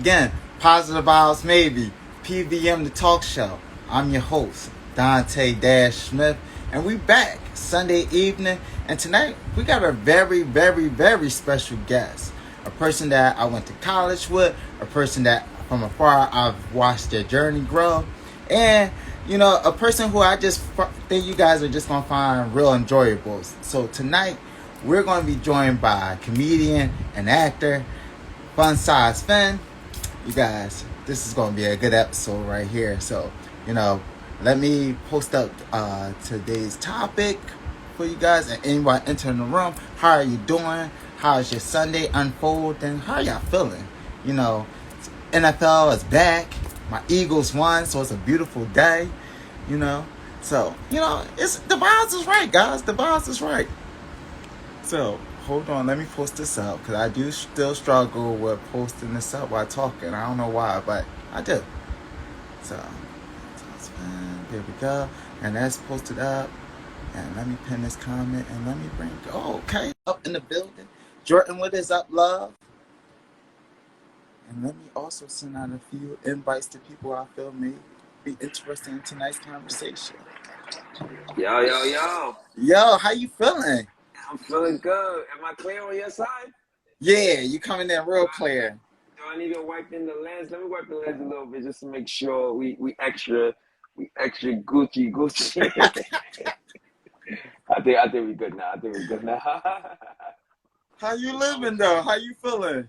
again, Positive Vibes Maybe, PVM the Talk Show. I'm your host, Dante Dash Smith, and we back Sunday evening. And tonight we got a very, very, very special guest. A person that I went to college with, a person that from afar I've watched their journey grow, and a person who I just think you guys are just gonna find real enjoyable. So tonight we're gonna be joined by comedian and actor Fun Size Finn. You guys, this is gonna be a good episode right here. So let me post up today's topic for you guys and anyone entering the room. How are you doing? How is your Sunday unfolding? How are y'all feeling? NFL is back. My Eagles won, so it's a beautiful day. So it's the vibes is right, guys. The vibes is right. So hold on, let me post this up because I do still struggle with posting this up while talking. I don't know why, but I do. So there we go, and that's posted up. And let me pin this comment and let me bring. Oh, okay, up in the building. Jordan, what is up, love? And let me also send out a few invites to people I feel may be interested in tonight's conversation. Yo. Yo, how you feeling? I'm feeling good. Am I clear on your side? Yeah, you coming in real clear. Do I need to wipe in the lens? Let me wipe the lens a little bit just to make sure we extra Gucci. I think we good now. How you living though? How you feeling?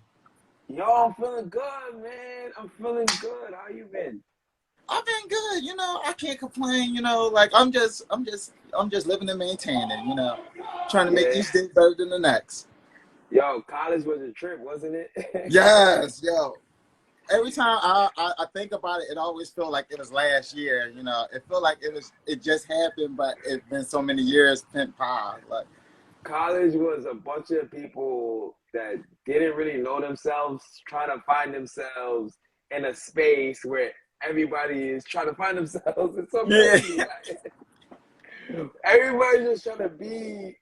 Yo, I'm feeling good, man. I'm feeling good. How you been? I've been good. I can't complain. Like I'm just living and maintaining. Trying to make each day better than the next. Yo, college was a trip, wasn't it? Yes, yo. Every time I think about it, it always feels like it was last year. It felt like it just happened, but it's been so many years pent pie. Like college was a bunch of people that didn't really know themselves, trying to find themselves in a space where everybody is trying to find themselves. It's so crazy. Yeah. Everybody's just trying to be.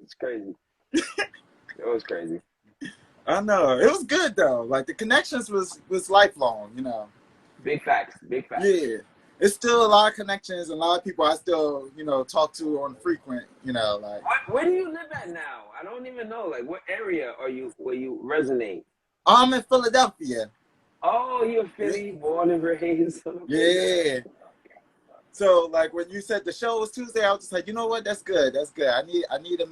It's crazy. It was crazy. I know. It was good though. Like the connections was lifelong. Big facts. Yeah. It's still a lot of connections and a lot of people I still, talk to on frequent, like. Where do you live at now? I don't even know. Like, what area where you resonate? I'm in Philadelphia. Oh, you're Philly, born and raised. Yeah. So, like, when you said the show was Tuesday, I was just like, you know what? That's good. I need a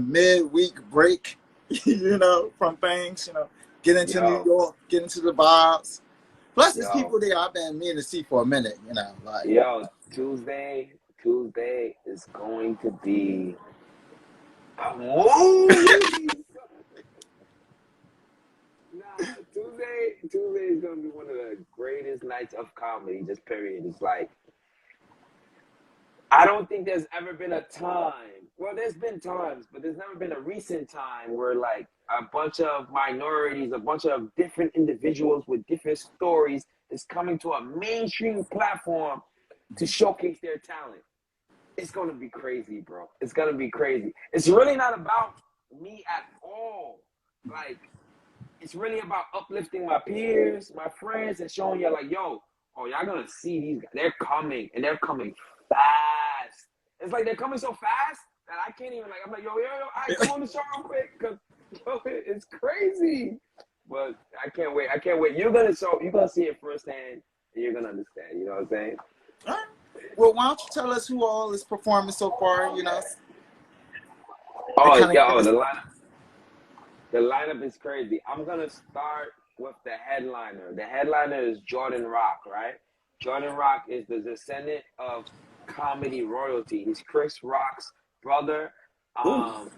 midweek break, from things, get into New York, get into the vibes. Plus, there's people there I've been meaning to see for a minute, like. Yo, Tuesday is going to be a movie. Tuesday is going to be one of the greatest nights of comedy, just period. It's like, I don't think there's ever been a time, well, there's been times, but there's never been a recent time where like a bunch of minorities, a bunch of different individuals with different stories is coming to a mainstream platform to showcase their talent. It's going to be crazy, bro. It's going to be crazy. It's really not about me at all. Like, it's really about uplifting my peers, my friends, and showing you like, y'all gonna see these guys. They're coming, and they're coming fast. It's like they're coming so fast that I can't even I'm like, yo, I come on the show real quick, because it's crazy. But I can't wait. You're gonna see it firsthand, and you're gonna understand. You know what I'm saying? All right. Well, why don't you tell us who all is performing so far? The lineup is crazy. I'm gonna start with the headliner. The headliner is Jordan Rock, right? Jordan Rock is the descendant of comedy royalty. He's Chris Rock's brother. Already.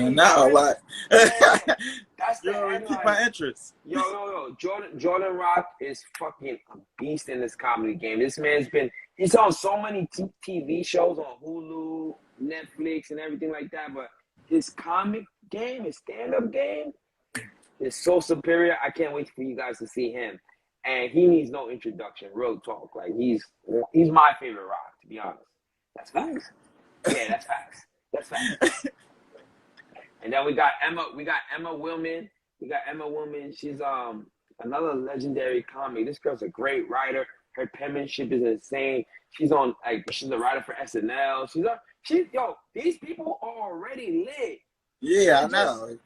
And now what? That's the headline. Keep my interest. Yo. Jordan Rock is fucking a beast in this comedy game. This man's he's on so many TV shows on Hulu, Netflix, and everything like that. But his comic game, his stand-up game, is so superior. I can't wait for you guys to see him. And he needs no introduction. Real talk. Like he's my favorite Rock, to be honest. That's facts. Yeah, that's facts. And then we got Emma Willman. We got Emma Woman. She's another legendary comic. This girl's a great writer. Her penmanship is insane. She's she's a writer for SNL. These people are already lit. Yeah, I know.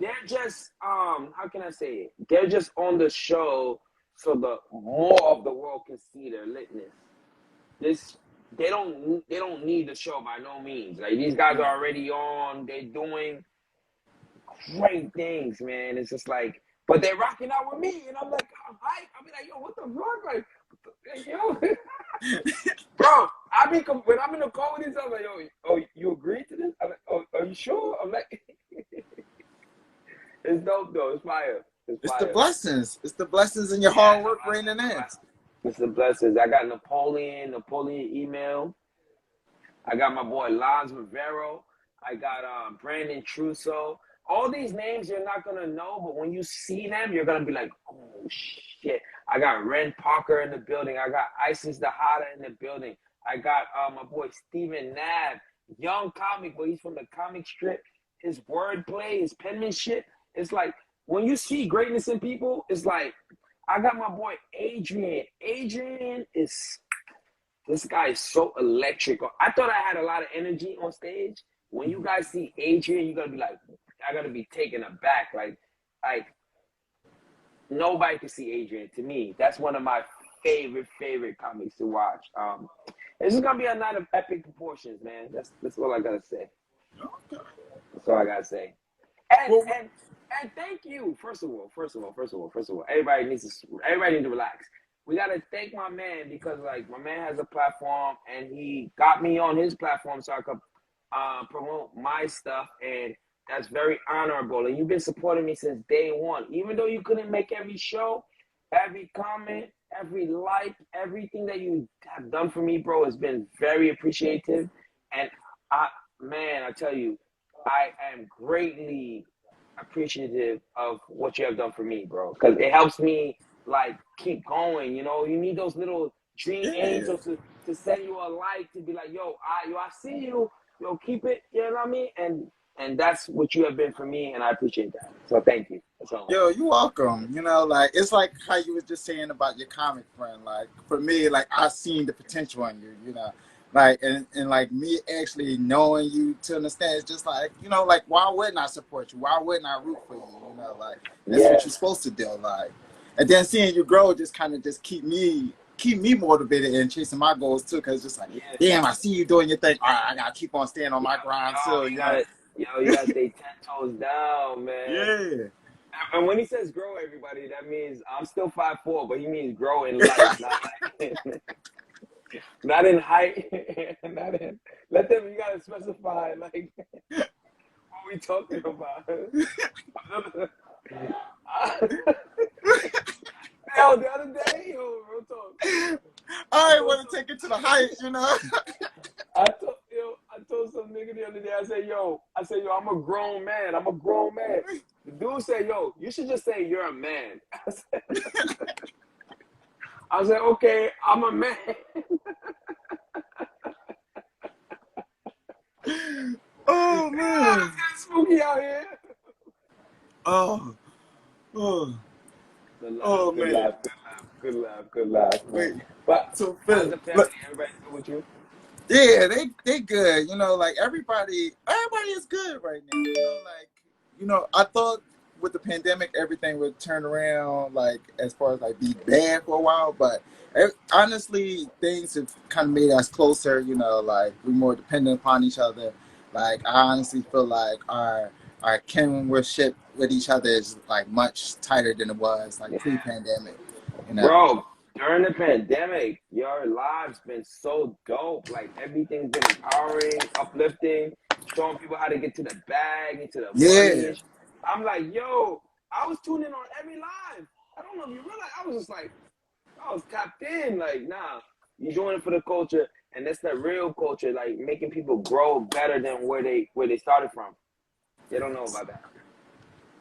They're just how can I say it? They're just on the show so the more of the world can see their litness. They don't need the show by no means. Like these guys are already on. They're doing great things, man. It's just like, but they're rocking out with me, and I'm like, I'm hyped. I be like, yo, what the fuck, like, yo, bro. When I'm in the call with these, I'm like, yo, oh, you agree to this? I'm like, oh, are you sure? I'm like, it's dope though. It's fire. It's the blessings. It's the blessings in your hard work raining in. It's the blessings. I got Napoleon email. I got my boy Lance Rivero. I got Brandon Trusso. All these names you're not gonna know, but when you see them, you're gonna be like, oh shit. I got Ren Parker in the building. I got Isis the Hada in the building. I got my boy Steven Nab, young comic, but he's from the comic strip. His wordplay, his penmanship. It's like when you see greatness in people, it's like I got my boy Adrian. This guy is so electric. I thought I had a lot of energy on stage. When you guys see Adrian, you're gonna be like, I gotta be taken aback. Like nobody can see Adrian. To me, that's one of my favorite comics to watch. It's just gonna be a night of epic proportions, man. That's all I gotta say. Okay. That's all I gotta say. And thank you. First of all, everybody needs to relax. We gotta thank my man because like my man has a platform and he got me on his platform so I could promote my stuff, and that's very honorable. And you've been supporting me since day one. Even though you couldn't make every show, every comment, every like, everything that you have done for me, bro, has been very appreciative. And I tell you, I am greatly appreciative of what you have done for me, bro. Because it helps me like keep going. You know, you need those little dream angels to send you a like, to be like, yo, I see you. Yo, keep it. You know what I mean? And that's what you have been for me, and I appreciate that. So thank you. That's all. Yo, you're welcome. You know, like it's like how you were just saying about your comic friend. Like for me, like I've seen the potential in you. You know, like and like me actually knowing you to understand. It's just like, you know, like why wouldn't I support you? Why wouldn't I root for you? You know, like that's what you're supposed to do. Like, and then seeing you grow just kind of just keep me motivated and chasing my goals too. Cause it's just like, damn, I see you doing your thing. All right, I gotta keep on staying on my grind still. You know. You gotta stay 10 toes down, man. Yeah. And when he says grow, everybody, that means I'm still 5'4", but he means grow in life, not in height, not in. Let them. You gotta specify like what we talking about. Yo, the other day, real talk. I want to take it to the heights, you know. I told some nigga the other day, I said, yo, I'm a grown man. The dude said, yo, you should just say you're a man. I said, okay, I'm a man. Oh, man. It's getting spooky out here. Oh, man. Good laugh. Wait, but so how's the family? Everybody good with you? Yeah, they good. You know, like everybody is good right now. You know, I thought with the pandemic everything would turn around, like as far as like be bad for a while, but honestly, things have kind of made us closer. You know, like we're more dependent upon each other. Like I honestly feel like our kinship with each other is like much tighter than it was like pre-pandemic. You know, bro. During the pandemic, your lives been so dope. Like everything's been empowering, uplifting, showing people how to get to the bag, into the money. I'm like, yo, I was tuning in on every live. I don't know if you realize. I was just like, I was tapped in. Like, nah, you're doing it for the culture, and that's the real culture. Like making people grow better than where they started from. They don't know about that.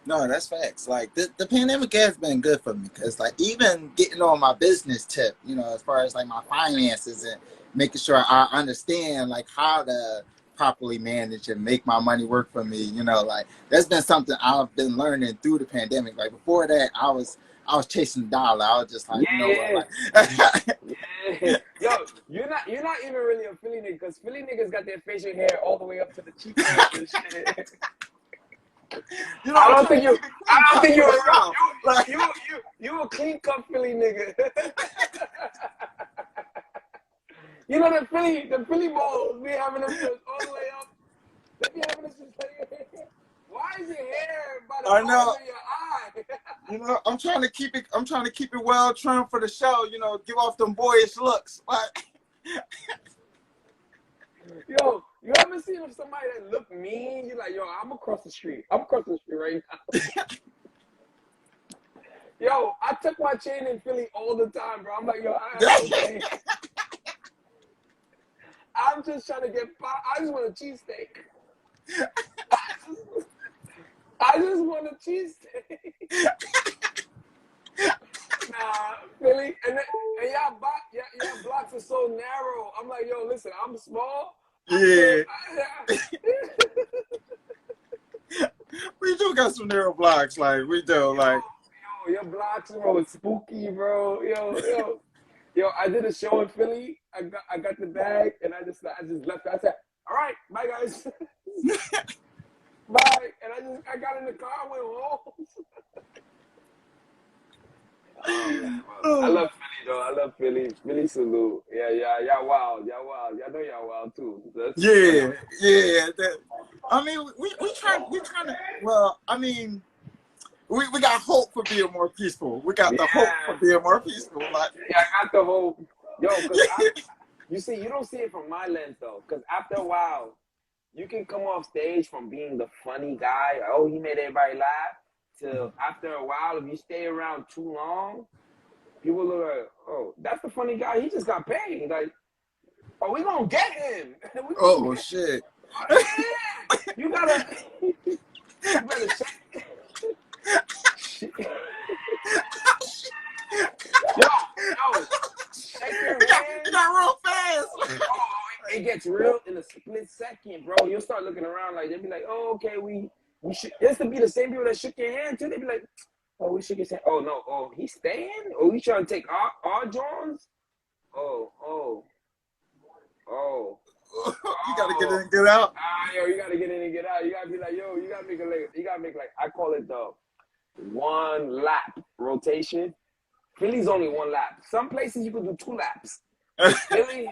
No, that's facts. Like the pandemic has been good for me because like even getting on my business tip, you know, as far as like my finances and making sure I understand like how to properly manage and make my money work for me. You know, like that's been something I've been learning through the pandemic. Like before that, I was chasing the dollar. I was just like, you know what, Yeah, like yeah. Yo, you're not even really a Philly nigga, because Philly niggas got their facial hair all the way up to the cheekbones and shit. you know, I'm trying to keep it I clean don't cut think for you're the a show. Like, you a clean cut Philly nigga. You know the Philly balls be having them just all the way up. They be having this just like, why is your hair by the I corner know. of your eye? You know, I'm trying to keep it well trimmed for the show. You know, give off them boyish looks. Like, Yo, you ever seen somebody that look mean? You're like, yo, I'm across the street. I'm across the street right now. Yo, I took my chain in Philly all the time, bro. I'm like, yo, I have no chain. I'm just trying to get pop. I just want a cheesesteak. I just want a cheesesteak. Nah, Philly, and y'all blocks are so narrow. I'm like, yo, listen, I'm small. yeah. We do got some narrow blocks, like we do, like. Yo, your blocks, bro, it's spooky, bro. Yo, I did a show in Philly. I got the bag, and I just left. I said, all right, bye guys, bye. And I got in the car, and went home. Oh man, I love Philly though. I love Philly. Philly salute. Yeah, y'all wild. Y'all know y'all wild too. Yeah. I mean, we trying to. Well, I mean, we got hope for being more peaceful. We got the hope for being more peaceful. Like, yeah, I got the whole because you see, you don't see it from my lens though. Because after a while, you can come off stage from being the funny guy. Oh, he made everybody laugh. To after a while, if you stay around too long, people look like, oh, that's the funny guy. He just got paid. Like, oh, we gonna get him. oh shit. Yeah, you better shake. Yo, shake your hand. It got real fast. Oh, it gets real in a split second, bro. You'll start looking around like they'll be like, oh, okay, we should. This would be the same people that shook your hand too. They'd be like, oh, we shook his hand. Oh no, oh, he's staying. Oh, he trying to take our Johns. Oh. You gotta get in and get out. Yo, you gotta get in and get out. You gotta be like, yo, you gotta make like I call it the one lap rotation. Philly's only one lap. Some places you can do 2 laps. Philly's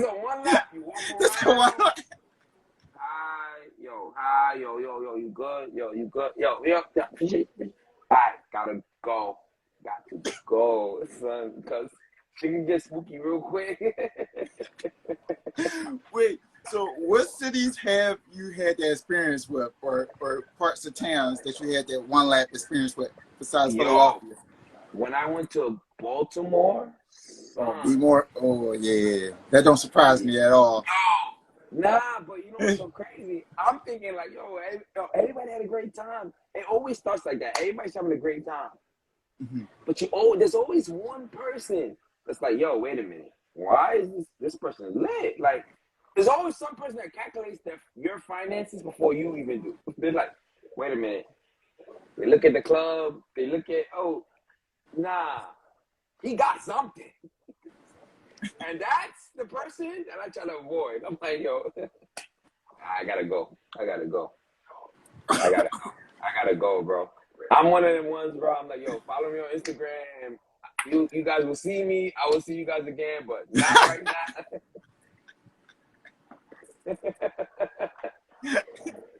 a 1 lap. You walk around. Hi, yo, you good? Yo, you good? Yo, appreciate it. All right, gotta go. Got to go, son, because she can get spooky real quick. Wait, so what cities have you had that experience with, or parts of towns that you had that one lap experience with besides Philadelphia? When I went to Baltimore, yeah, that don't surprise me at all. Nah, but you know what's so crazy? I'm thinking like, yo, everybody had a great time. It always starts like that. Everybody's having a great time. Mm-hmm. But there's always one person that's like, yo, wait a minute. Why is this person lit? Like, there's always some person that calculates your finances before you even do. They're like, wait a minute. They look at the club. They look at, oh, nah, he got something. And that's the person that I try to avoid. I'm like, yo, I gotta go, bro. I'm one of them ones, bro. I'm like, yo, follow me on Instagram. You guys will see me. I will see you guys again, but not right now.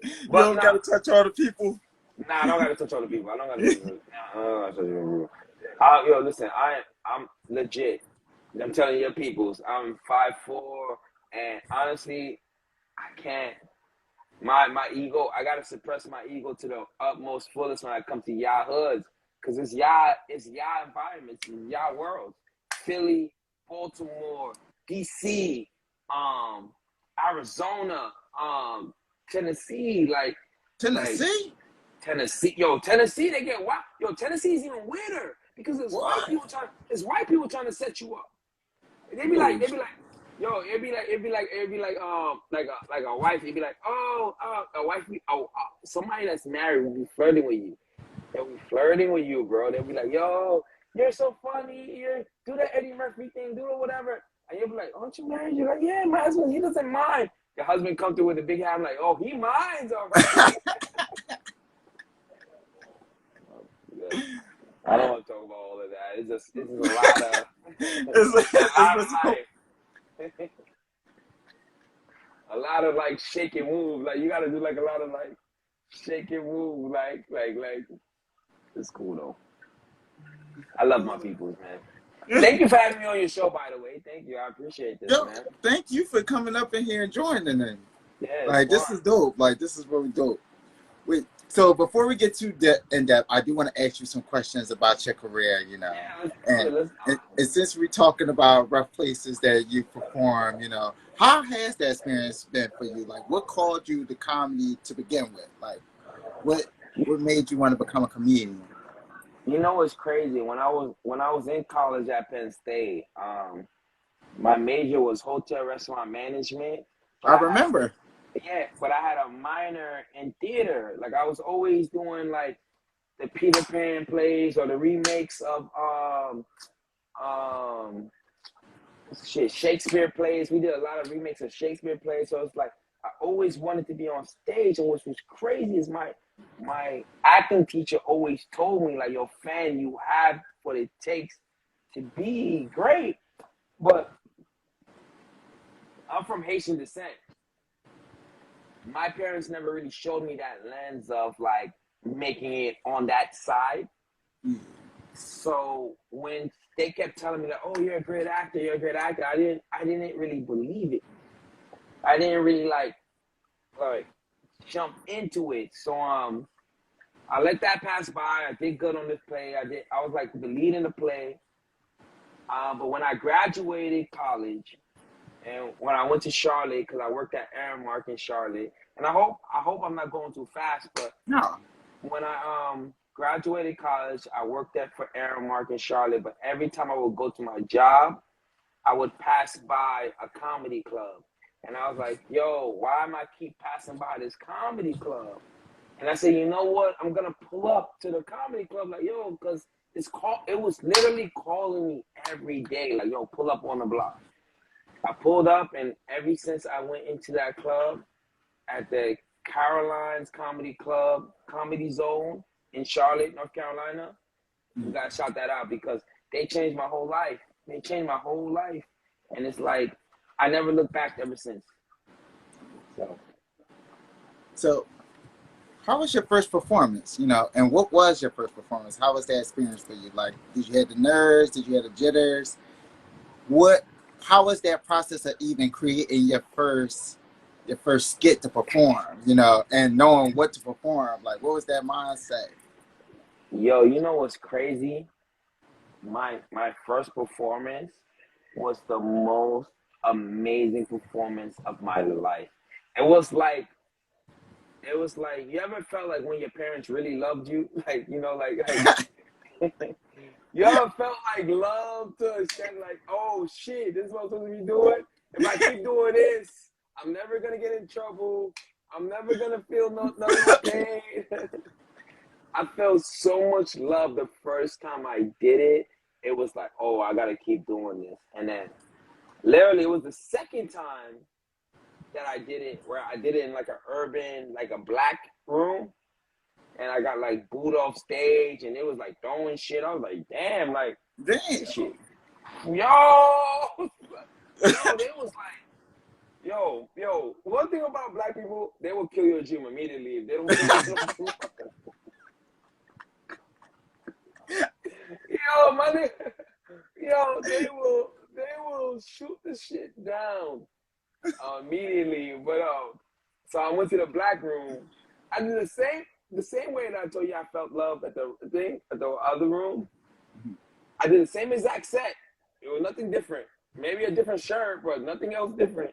You don't gotta touch all the people. Nah, I don't gotta touch all the people. I don't gotta touch all the people. Yo, listen, I'm legit. I'm telling your peoples, I'm 5'4", and honestly, I can't. My ego, I gotta suppress my ego to the utmost fullest when I come to y'all hoods, cause it's y'all environments, it's y'all worlds. Philly, Baltimore, DC, Arizona, Tennessee, Tennessee. Yo, Tennessee, they get wild. Yo, Tennessee's even weirder because it's white people trying to set you up. They be like, Yo, it'd be like a wife. It'd be like, a wife. Somebody that's married will be flirting with you. They'll be flirting with you, bro. They'll be like, yo, you're so funny. You do the Eddie Murphy thing, do it, whatever. And you'll be like, aren't you married? You're like, yeah, my husband, he doesn't mind. Your husband come through with a big hat. I'm like, oh, he minds, all right. I don't want to talk about all of that. It's just a lot of, a lot It's of life. A lot of like shake and move. Like you gotta do like a lot of like shake and move. Like it's cool though. I love my peoples, man. Thank you for having me on your show, by the way. Thank you. I appreciate this, Yo, man. thank you for coming up in here and joining me. Yeah, it's Like, fun. this is dope. Like, this is really dope. Wait, so before we get too in depth, I do want to ask you some questions about your career, you know. Yeah, let's do And, it. Let's and since we're talking about rough places that you perform, you know, how has that experience been for you? Like, what called you to comedy to begin with? Like, what made you want to become a comedian? You know what's crazy? When I was in college at Penn State, my major was hotel restaurant management, but I remember. but I had a minor in theater. Like I was always doing like the Peter Pan plays or the remakes of um Shakespeare plays. We did a lot of remakes of Shakespeare plays. So it's like I always wanted to be on stage. And what was crazy is my acting teacher always told me like, "Yo, fan, you have what it takes to be great." But I'm from Haitian descent. My parents never really showed me that lens of like making it on that side. So when they kept telling me that, "Oh, you're a great actor, you're a great actor," I didn't really believe it. I didn't really like jump into it. So I let that pass by. I did good on this play. I was like the lead in the play. But when I graduated college and when I went to Charlotte, because I worked at Aramark in Charlotte, and I hope I'm not going too fast, but No. when I graduated college, I worked at for Aramark in Charlotte. But every time I would go to my job, I would pass by a comedy club. And I was like, yo, why am I keep passing by this comedy club? And I said, you know what? I'm gonna pull up to the comedy club, like, yo, because it was literally calling me every day, like, yo, pull up on the block. I pulled up, and ever since I went into that club at the Caroline's Comedy Club, Comedy Zone in Charlotte, North Carolina, we gotta shout that out because they changed my whole life. They changed my whole life. And it's like I never looked back ever since. So, how was your first performance? You know, and what was your first performance? How was that experience for you? Like, did you have the nerves? Did you have the jitters? What? How was that process of even creating your first skit to perform? You know, and knowing what to perform. Like, what was that mindset? Yo, you know what's crazy? My first performance was the most amazing performance of my life. It was like you ever felt like when your parents really loved you, like you know, you ever felt like love to a extent, like oh shit, this is what I'm supposed to be doing. If I keep doing this, I'm never gonna get in trouble. I'm never gonna feel none of the pain. I felt so much love the first time I did it. It was like, oh, I gotta keep doing this. And then literally it was the second time that I did it where I did it in like like a black room. And I got like booed off stage and it was like throwing shit. I was like, damn, like Damn. this shit. Yo, they was like, yo, one thing about black people, they will kill your dream immediately if they don't kill you. Yo, my nigga, yo, they will shoot the shit down immediately. But so I went to the black room. I did the same way that I told you I felt love at the other room. I did the same exact set. It was nothing different. Maybe a different shirt, but nothing else different.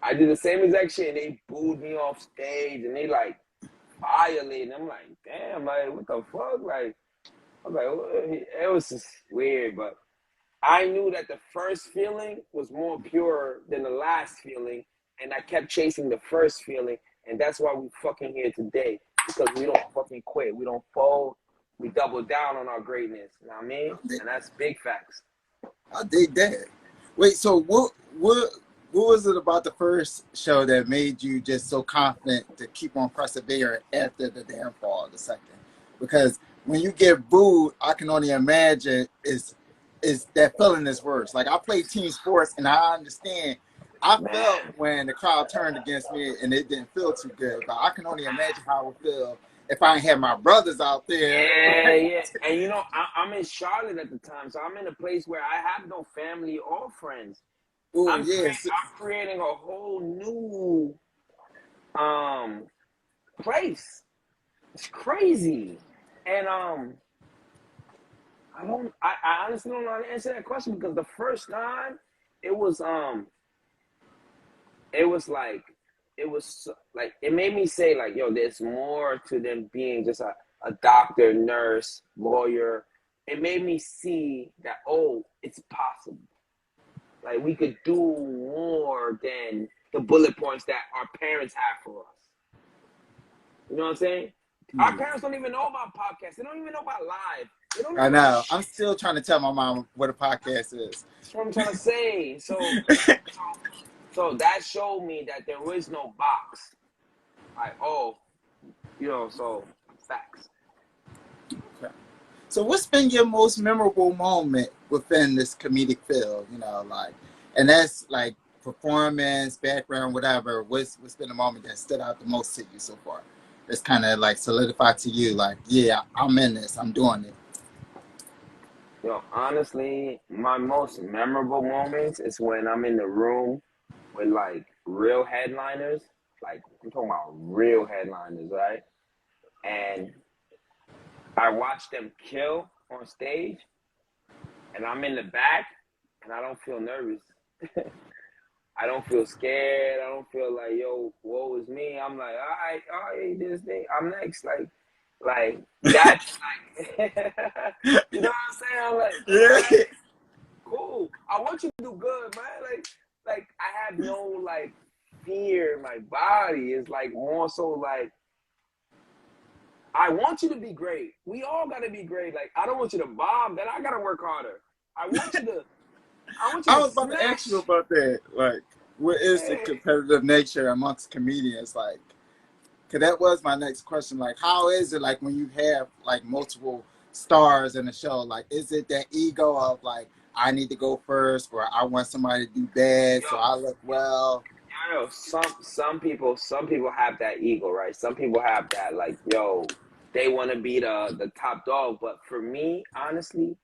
I did the same exact shit, and they booed me off stage, and they like violated. I'm like, damn, like what the fuck, like. I was like, it was just weird, but I knew that the first feeling was more pure than the last feeling, and I kept chasing the first feeling, and that's why we fucking here today, because we don't fucking quit, we don't fold, we double down on our greatness. You know what I mean? And that's big facts. I dig that. Wait, so what was it about the first show that made you just so confident to keep on persevering after the downfall of the second? Because when you get booed, I can only imagine is that feeling is worse. Like I play team sports and I understand. I Man. felt when the crowd turned against me and it didn't feel too good, but I can only imagine how it would feel if I ain't had my brothers out there. Yeah, yeah. And you know, I'm in Charlotte at the time, so I'm in a place where I have no family or friends. Oh yes. I'm creating a whole new place. It's crazy. And I honestly don't know how to answer that question, because the first time it was it was like it made me say like, yo, there's more to them being just a doctor, nurse, lawyer. It made me see that, oh, it's possible. Like we could do more than the bullet points that our parents have for us. You know what I'm saying? Our parents don't even know about podcasts. They don't even know about live. They don't know I know. shit. I'm still trying to tell my mom what a podcast is. That's what I'm trying to say. So that showed me that there is no box. Like, oh, you know, so facts. Okay. So what's been your most memorable moment within this comedic field? You know, like, and that's like performance, background, whatever. What's been the moment that stood out the most to you so far? It's kind of like solidified to you, like, yeah, I'm in this, I'm doing it. Yo, honestly, my most memorable moments is when I'm in the room with like real headliners. Like I'm talking about real headliners, right? And I watch them kill on stage, and I'm in the back, and I don't feel nervous. I don't feel scared. I don't feel like, yo, woe is me. I'm like, all right, this thing. I'm next. Like that's like, you know what I'm saying? I'm like, all Yeah. right, cool. I want you to do good, man. Like I have no like fear in my body. It's like more so like, I want you to be great. We all gotta be great. Like I don't want you to bomb. Then I gotta work harder. I want you to. I want you I to was about to ask you smash. about that. Like, what is the Yeah. competitive nature amongst comedians? Like, because that was my next question. Like, how is it like when you have like multiple stars in the show? Like, is it that ego of like, I need to go first, or I want somebody to do bad so I look well? I know some people have that ego, right? Some people have that like, yo, they want to be the top dog. But for me, honestly,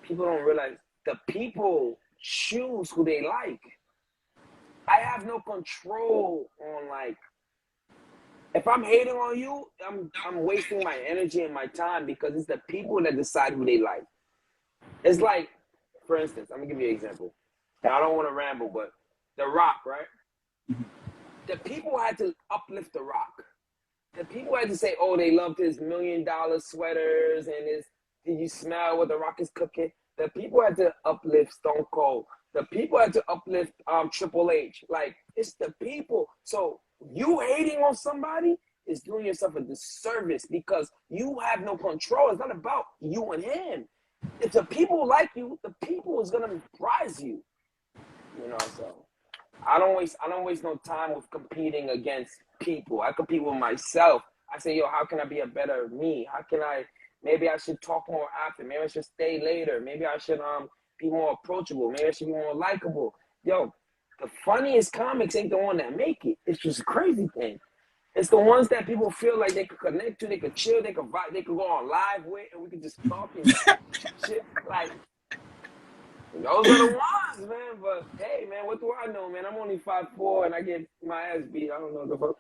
people don't realize the people choose who they like. I have no control on like, if I'm hating on you, I'm wasting my energy and my time, because it's the people that decide who they like. It's like, for instance, I'm gonna give you an example. And I don't want to ramble, but The Rock, right? The people had to uplift The Rock. The people had to say, oh, they loved his $1 million sweaters and his, did you smell what The Rock is cooking? The people had to uplift Stone Cold. The people had to uplift Triple H. Like, it's the people. So you hating on somebody is doing yourself a disservice, because you have no control. It's not about you and him. If the people like you, the people is gonna prize you. You know, so I don't waste no time with competing against people. I compete with myself. I say, yo, how can I be a better me? How can I, maybe I should talk more after. Maybe I should stay later. Maybe I should be more approachable. Maybe I should be more likable. Yo, the funniest comics ain't the one that make it. It's just a crazy thing. It's the ones that people feel like they could connect to, they could chill, they could vibe, they could go on live with, and we could just talk and shit. Like, those are the ones, man. But hey, man, what do I know, man? I'm only 5'4" and I get my ass beat. I don't know the fuck.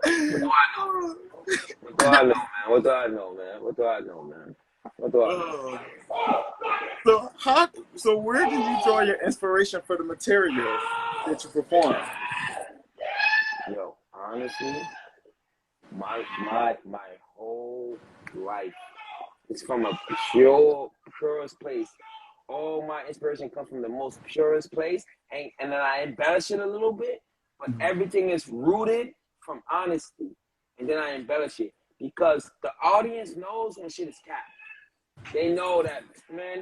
What do I know? What do I know, man? What do I know, man? What do I know, man? What do I know? Uh, so where do you draw your inspiration for the material that you perform? Yo, honestly, my whole life It's from a purest place. All my inspiration comes from the most purest place, and then I embellish it a little bit, but everything is rooted from honesty, and then I embellish it because the audience knows when shit is cap. They know that, man,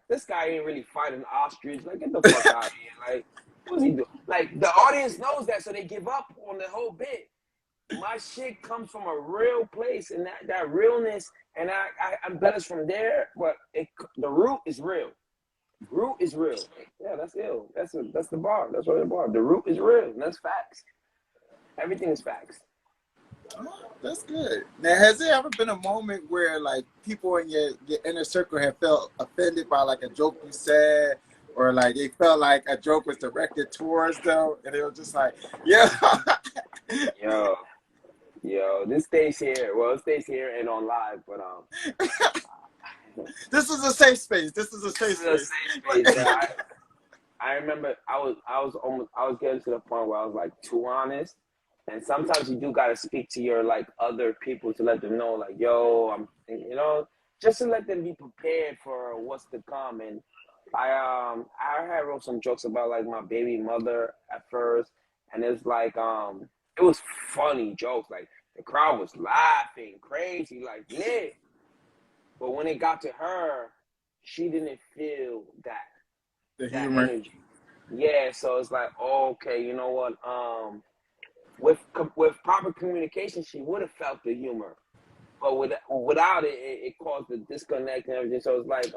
this guy ain't really fighting ostrich. Like, get the fuck out of here. Like, what's he doing? Like, the audience knows that, so they give up on the whole bit. My shit comes from a real place, and that realness, and I embellish from there, but the root is real. Root is real. Yeah, that's ill. That's the bar. That's what the bar. The root is real, and that's facts. Everything is facts. Oh, that's good. Now, has there ever been a moment where like people in your inner circle have felt offended by like a joke you said, or like they felt like a joke was directed towards them, and they were just like, yeah. Yo, this stays here. Well, it stays here and on live, but This is a safe space. This is a safe space. I remember I was getting to the point where I was like too honest, and sometimes you do gotta speak to your like other people to let them know like, yo, just to let them be prepared for what's to come. And I had wrote some jokes about like my baby mother at first, and it's like it was funny jokes, like the crowd was laughing crazy like lit, but when it got to her, she didn't feel that energy. Yeah, so it's like, okay, you know what? With proper communication, she would have felt the humor, but without it, it caused the disconnect and everything. So it's like,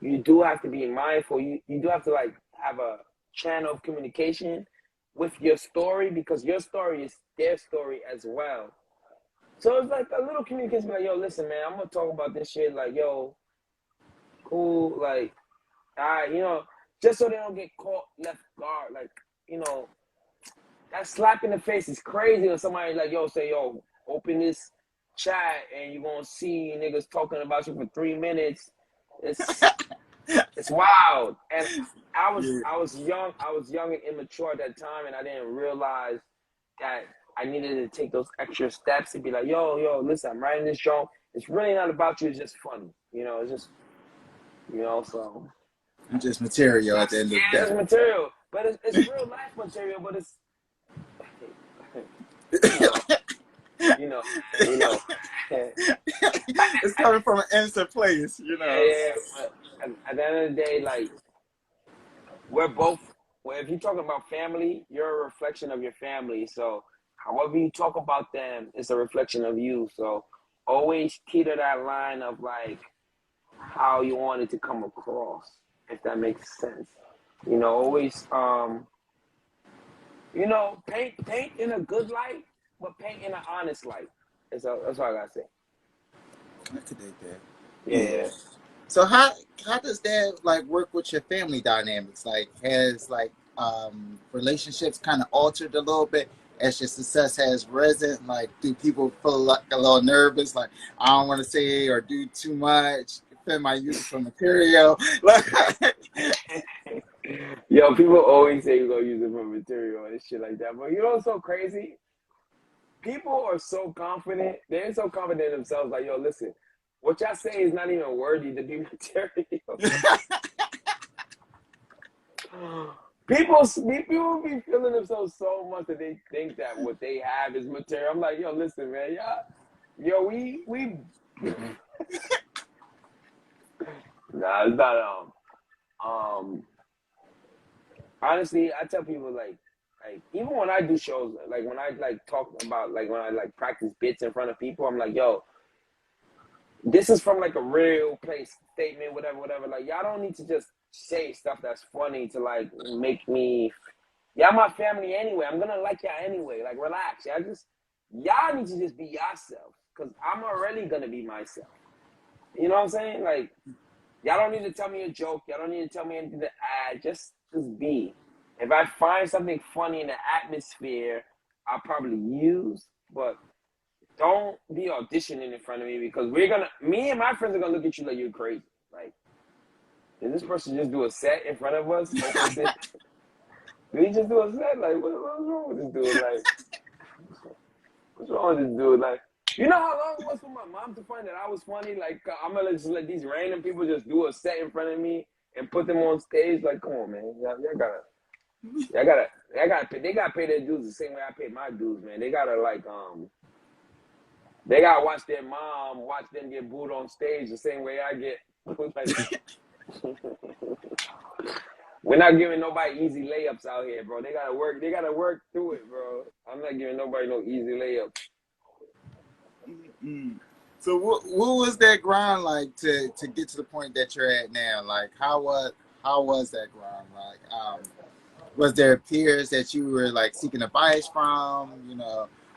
you do have to be mindful. You do have to like have a channel of communication with your story, because your story is their story as well. So it's like a little communication, like, yo, listen, man, I'm gonna talk about this shit, like, yo, cool, like, just so they don't get caught left guard, like, that slap in the face is crazy. Or somebody like, yo, say, yo, open this chat and you're gonna see niggas talking about you for 3 minutes. It's wild. And I was young and immature at that time, and I didn't realize that I needed to take those extra steps and be like, yo, listen, I'm writing this joke. It's really not about you, it's just funny. It's just so It's just material at the end of the day. It's material. But it's real life material, but it's It's coming from an innocent place, Yeah, but at the end of the day, like, we're both, well, if you're talking about family, you're a reflection of your family. So however you talk about them, it's a reflection of you. So always teeter that line of like how you want it to come across, if that makes sense. Always paint in a good light, but paint in an honest light. That's all I gotta say. I could dig that. Yeah. So how does that like work with your family dynamics? Like, has like relationships kind of altered a little bit as your success has risen? Like, do people feel like a little nervous? Like, I don't want to say or do too much. Defend my use for material. Yo, people always say you're gonna use it for material and shit like that. But what's so crazy? People are so confident. They're so confident in themselves. Like, yo, listen, what y'all say is not even worthy to be material. People be feeling themselves so much that they think that what they have is material. I'm like, yo, listen, man, we nah, it's not honestly, I tell people like even when I do shows, like when I like talk about, like when I like practice bits in front of people, I'm like, yo, this is from like a real place, statement, whatever. Like, y'all don't need to just say stuff that's funny to like make me. Y'all my family anyway. I'm gonna like y'all anyway. Like, relax. Y'all need to just be yourself, because I'm already gonna be myself. You know what I'm saying? Like, y'all don't need to tell me a joke. Y'all don't need to tell me anything to add. Just be. If I find something funny in the atmosphere, I'll probably use, but don't be auditioning in front of me, because me and my friends are gonna look at you like you're crazy. Like, did this person just do a set in front of us? Did he just do a set? Like, what's wrong with this dude? Like, what's wrong with this dude? Like, You know how long it was for my mom to find that I was funny? Like, I'm gonna just let these random people just do a set in front of me and put them on stage. Like, come on, man. They gotta pay their dues the same way I pay my dues, man. They gotta they gotta watch their mom watch them get booed on stage the same way I get. Like, we're not giving nobody easy layups out here, bro. They gotta work. They gotta work through it, bro. I'm not giving nobody no easy layups. Mm-hmm. So what was that grind like to get to the point that you're at now? Like how was that grind? Like was there peers that you were like seeking advice from,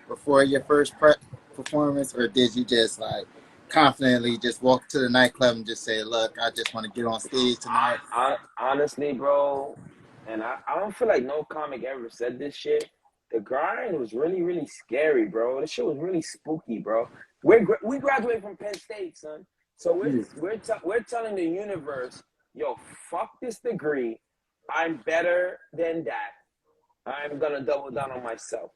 before your first performance, or did you just like confidently just walk to the nightclub and just say, "Look, I just want to get on stage tonight"? Honestly, bro, and I don't feel like no comic ever said this shit. The grind was really, really scary, bro. This shit was really spooky, bro. We graduated from Penn State, son. So Yeah. we're telling the universe, yo, fuck this degree. I'm better than that. I'm gonna double down on myself.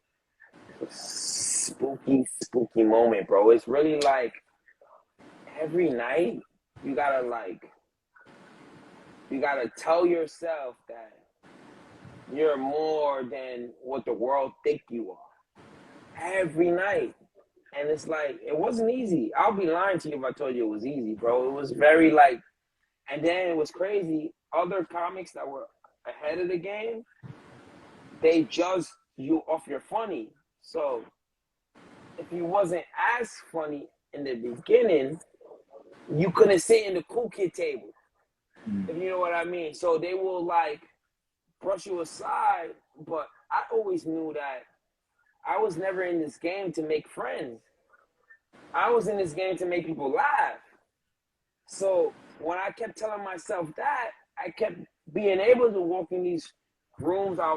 Spooky, spooky moment, bro. It's really like every night you gotta tell yourself that you're more than what the world think you are. Every night. And it's like, it wasn't easy. I'll be lying to you if I told you it was easy, bro. It was very like, and then it was crazy. Other comics that were ahead of the game, they judge you off your funny. So if you wasn't as funny in the beginning, you couldn't sit in the cool kid table. If you know what I mean. So they will like brush you aside, but I always knew that I was never in this game to make friends. I was in this game to make people laugh. So when I kept telling myself that, I kept being able to walk in these rooms. I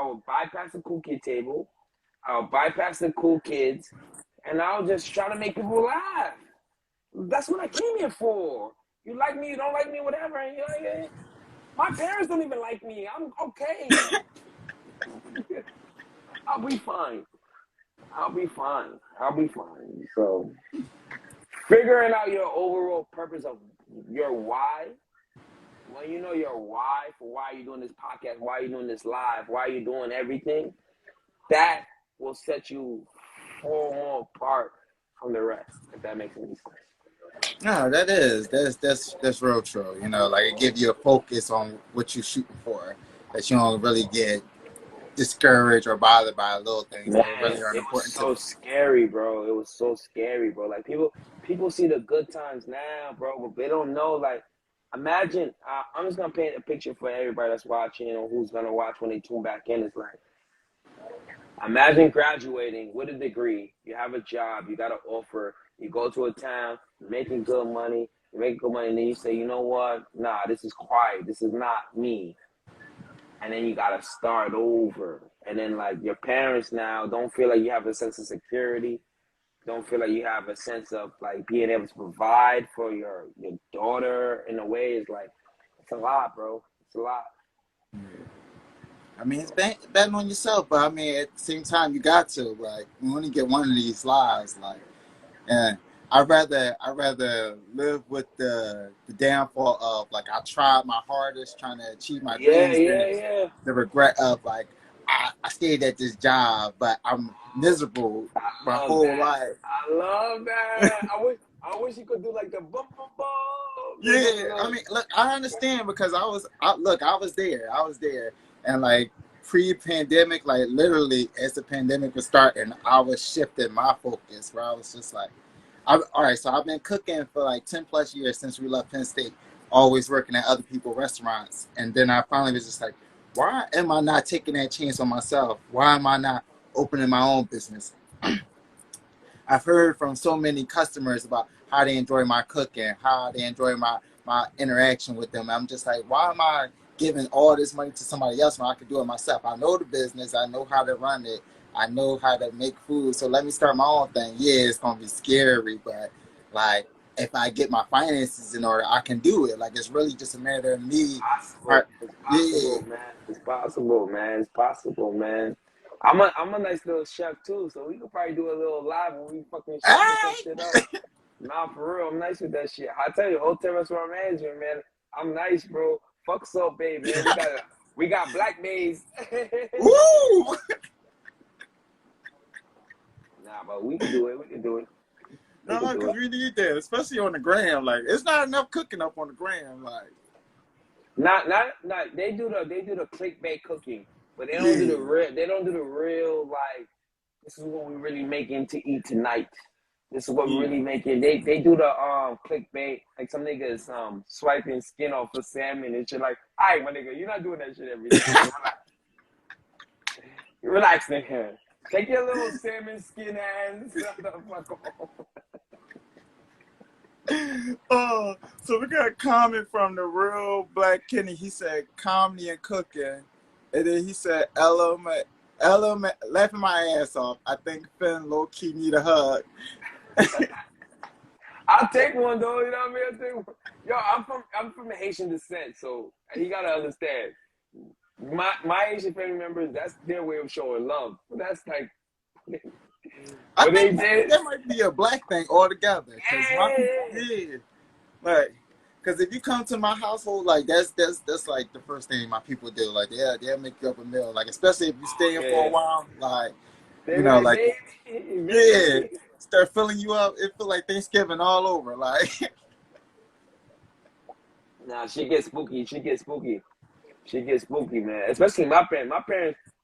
would bypass the cool kid table. I would bypass the cool kids, and I was just trying to make people laugh. That's what I came here for. You like me, you don't like me, whatever. And my parents don't even like me. I'm okay. I'll be fine. I'll be fine. I'll be fine. So figuring out your overall purpose of your why, when you know your why for why you're doing this podcast, why you're doing this live, why you're doing everything, that will set you far more apart from the rest, if that makes any sense. No, that's real true. Like it gives you a focus on what you're shooting for, that you don't really get discouraged or bothered by little things Man, that really are it was important to. so scary, bro. It was so scary, bro. Like people see the good times now, bro, but they don't know. Like, imagine. I'm just gonna paint a picture for everybody that's watching or who's gonna watch when they tune back in. It's like, imagine graduating with a degree. You have a job. You got an offer. You go to a town. You're making good money. You make good money, and then you say, you know what? Nah, this is quiet. This is not me. And then you gotta start over. And then like your parents now don't feel like you have a sense of security, don't feel like you have a sense of like being able to provide for your daughter in a way. Is like, it's a lot, bro. It's a lot. I mean, it's betting on yourself, but I mean, at the same time, you got to like you only get one of these lives, like, and I rather live with the downfall of like I tried my hardest trying to achieve my Yeah, dreams than yeah, yeah. the regret of like I stayed at this job, but I'm miserable I my love whole that. life. I love that. I wish you could do like the boom boom boom. Yeah, I mean, look, I understand because I was there, and like pre-pandemic, like literally as the pandemic was starting, I was shifting my focus where I was just like, all right, so I've been cooking for like 10 plus years since we left Penn State, always working at other people's restaurants, and then I finally was just like, why am I not taking that chance on myself? Why am I not opening my own business? I've heard from so many customers about how they enjoy my cooking, how they enjoy my interaction with them. I'm just like, why am I giving all this money to somebody else when I can do it myself? I know the business. I know how to run it. I know how to make food. So let me start my own thing. Yeah, it's going to be scary, but like if I get my finances in order, I can do it. Like it's really just a matter of me. Possible. It's Yeah. possible, man. It's possible, man. It's possible, man. I'm a nice little chef too, so we could probably do a little live when we fucking chefing some shit up. Hey! Nah, for real, I'm nice with that shit. I tell you, hotel restaurant management, man, I'm nice, bro. Fuck Salt Bay, man. We got black maids. Woo! Nah, but we can do it. We can do it. We can No, do because it. we need that, especially on the gram. Like, it's not enough cooking up on the gram. Like, Not. They do the clickbait cooking, but they don't do yeah. the real. They don't do the real like. This is what we're really making to eat tonight. This is what we're Yeah. really making. They do the clickbait. Like some niggas swiping skin off of salmon and shit. Like, all right, my nigga, you're not doing that shit every day. Relax, nigga. Take your little salmon skin hands. Shut the fuck off. Oh, so we got a comment from the real Black Kenny. He said comedy and cooking, and then he said element, laughing my ass off. I think Finn low key need a hug. I'll take one though. You know what I mean? I'll take one. Yo, I'm from Haitian descent, so you gotta understand. My Asian family members, that's their way of showing love. That's like I what they think did. that might be a black thing altogether. Cause my Yeah. people, yeah, like, cause if you come to my household, like that's like the first thing my people do. Like they'll make you up a meal. Like especially if you stay in for a while, like They you be know, like, like baby, yeah, baby. start filling you up. It feel like Thanksgiving all over. Like Nah, she gets spooky. She gets spooky. She gets spooky, man. Especially my parents.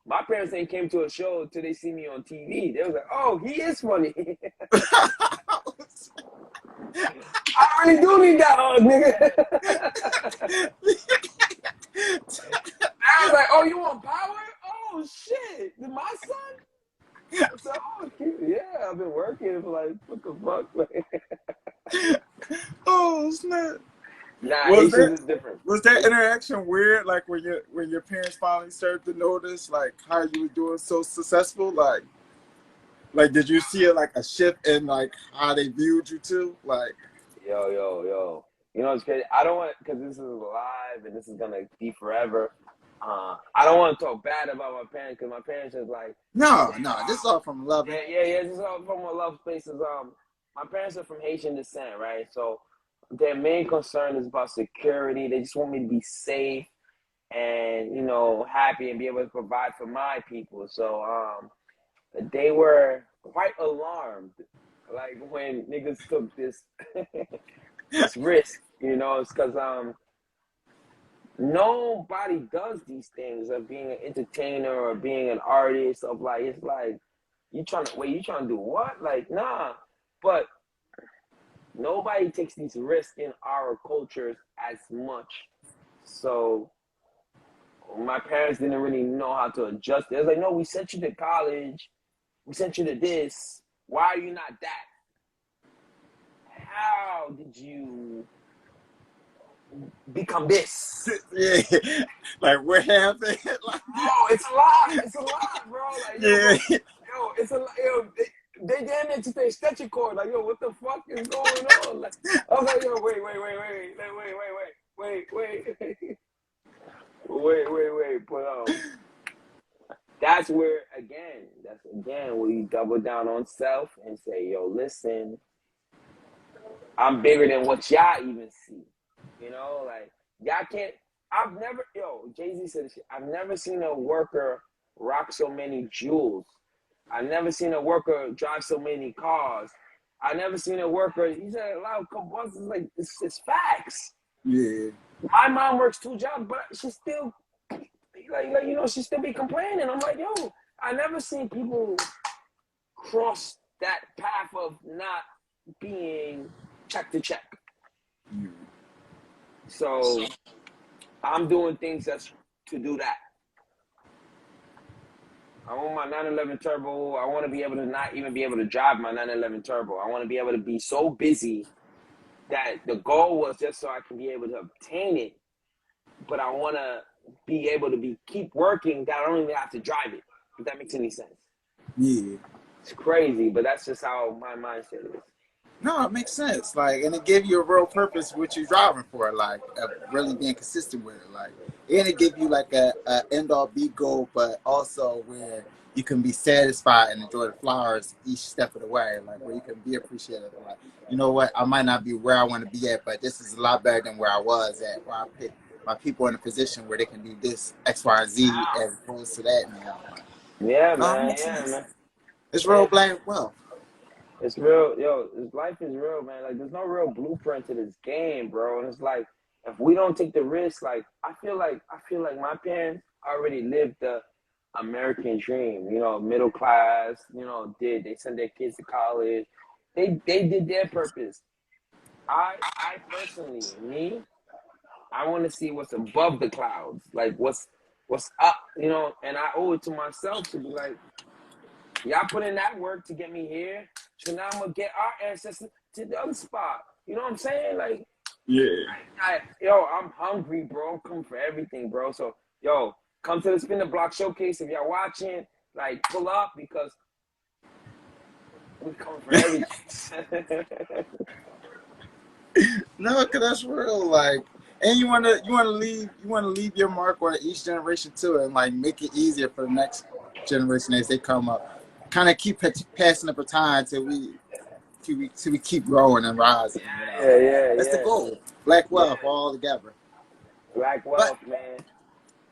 My parents ain't came to a show till they see me on TV. They was like, "Oh, he is funny." I really do need that hug, nigga. I was like, "Oh, you want power? Oh shit, my son." So, yeah, I've been working for like what the fuck. oh snap! Nah, Was Haitians that is different. was that interaction weird? Like when your parents finally started to notice like how you were doing so successful? Like did you see like a shift in like how they viewed you too? Like Yo. You know, it's crazy. I don't want, because this is live and this is going to be forever. I don't want to talk bad about my parents because my parents is like, no, this is all from loving. yeah. This is all from a love spaces. My parents are from Haitian descent, right? So their main concern is about security. They just want me to be safe and, you know, happy and be able to provide for my people. So they were quite alarmed, like when niggas took this this risk, you know. It's because nobody does these things of being an entertainer or being an artist. Of like, it's like you trying to do what? Like, nah. But nobody takes these risks in our cultures as much. So my parents didn't really know how to adjust. They was like, no, we sent you to college. We sent you to this. Why are you not that? How did you become this? Yeah, like what happened? Like, Oh, it's a lot, bro. Like, yeah, it's a lot. They damn near to their stretching cord. Like, yo, what the fuck is going on? Like, I was like, yo, wait, But that's again where you double down on self and say, yo, listen, I'm bigger than what y'all even see. You know, like y'all can't. Jay-Z said this shit. I've never seen a worker rock so many jewels. I've never seen a worker drive so many cars. I've never seen a worker. He said a lot of combustions. Like it's facts. yeah, My mom works 2 jobs, but she still she still be complaining. I'm like, yo, I never seen people cross that path of not being check to check. So I'm doing things that's to do that. I want my 911 Turbo. I want to be able to not even be able to drive my 911 Turbo. I want to be able to be so busy that the goal was just so I can be able to obtain it. But I want to be able to keep working that I don't even have to drive it, if that makes any sense. yeah. It's crazy, but that's just how my mindset is. No, it makes sense. Like, and it give you a real purpose what you're driving for. Like, really being consistent with it. Like, and it give you like a end all be goal, but also where you can be satisfied and enjoy the flowers each step of the way, like where you can be appreciative. Like, you know what, I might not be where I want to be at, but this is a lot better than where I was at, where I put my people in a position where they can do this X, Y, Z as opposed to that now. Like, Yeah, oh, it man. makes Yeah, sense. man. It's real And black wealth. it's real, yo. Life is real, man. Like, there's no real blueprint to this game, bro. And it's like, if we don't take the risk, like, I feel like my parents already lived the American dream. You know, middle class. You know, they send their kids to college. They did their purpose. I personally, me, I want to see what's above the clouds, like what's up, you know. And I owe it to myself to be like, y'all put in that work to get me here, so now I'm gonna get our ancestors to the other spot. You know what I'm saying? Like, Yeah. yo, I'm hungry, bro. I'm coming for everything, bro. So, yo, come to the Spin the Block showcase if y'all watching. Like, pull up because we coming for everything. No, cause that's real. Like, and you wanna leave your mark on each generation too, and like make it easier for the next generation as they come up. Kind of keep passing the baton till we keep growing and rising. You know, Yeah, yeah, that's the yeah, goal. Black yeah. wealth all together. Black But wealth, man.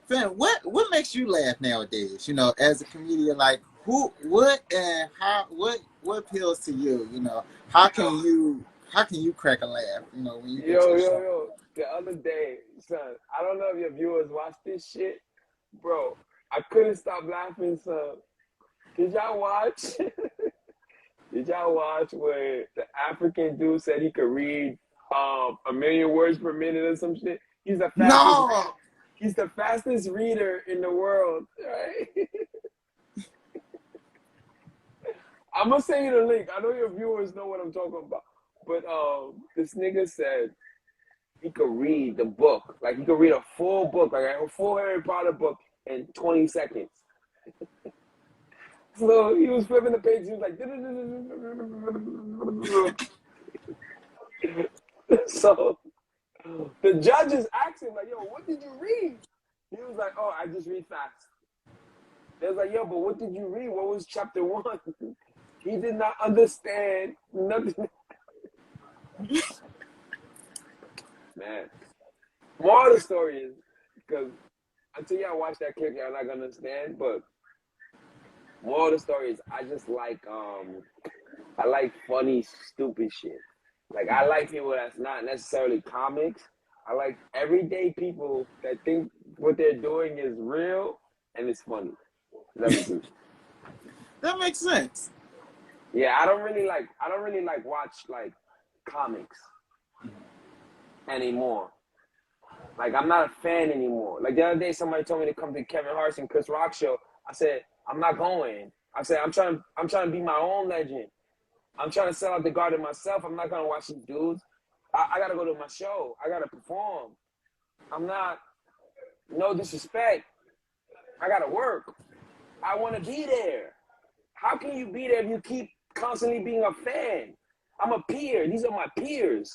Finn, what makes you laugh nowadays? You know, as a comedian, like what, and how, what appeals to you? You know, how Yo, can you crack a laugh? You know, when you go to yo, a yo, show. yo. The other day, son, I don't know if your viewers watch this shit, bro. I couldn't stop laughing, son. Did y'all watch? Did y'all watch where the African dude said he could read a million words per minute or some shit? He's the fastest. No, He's the fastest reader in the world, right? I'm gonna send you the link. I know your viewers know what I'm talking about. But this nigga said he could read the book. Like, he could read a full book, like a full Harry Potter book in 20 seconds. So he was flipping the page. He was like, so the judges asked him, like, yo, what did you read? He was like, oh, I just read fast. They was like, yo, but what did you read? What was chapter 1? He did not understand nothing. Man. More of the story is, because until y'all watch that clip, y'all not gonna understand. But more of the story is, I like funny, stupid shit. Like, I like people that's not necessarily comics. I like everyday people that think what they're doing is real and it's funny. Love it too. that makes sense. Yeah, I don't really like watch like comics anymore. Like, I'm not a fan anymore. Like, the other day, somebody told me to come to Kevin Hart's and Chris Rock show. I said, I'm not going. I said, I'm trying to be my own legend. I'm trying to sell out the garden myself. I'm not gonna watch these dudes. I gotta go to my show. I gotta perform. I'm not. No disrespect. I gotta work. I want to be there. How can you be there if you keep constantly being a fan? I'm a peer. These are my peers.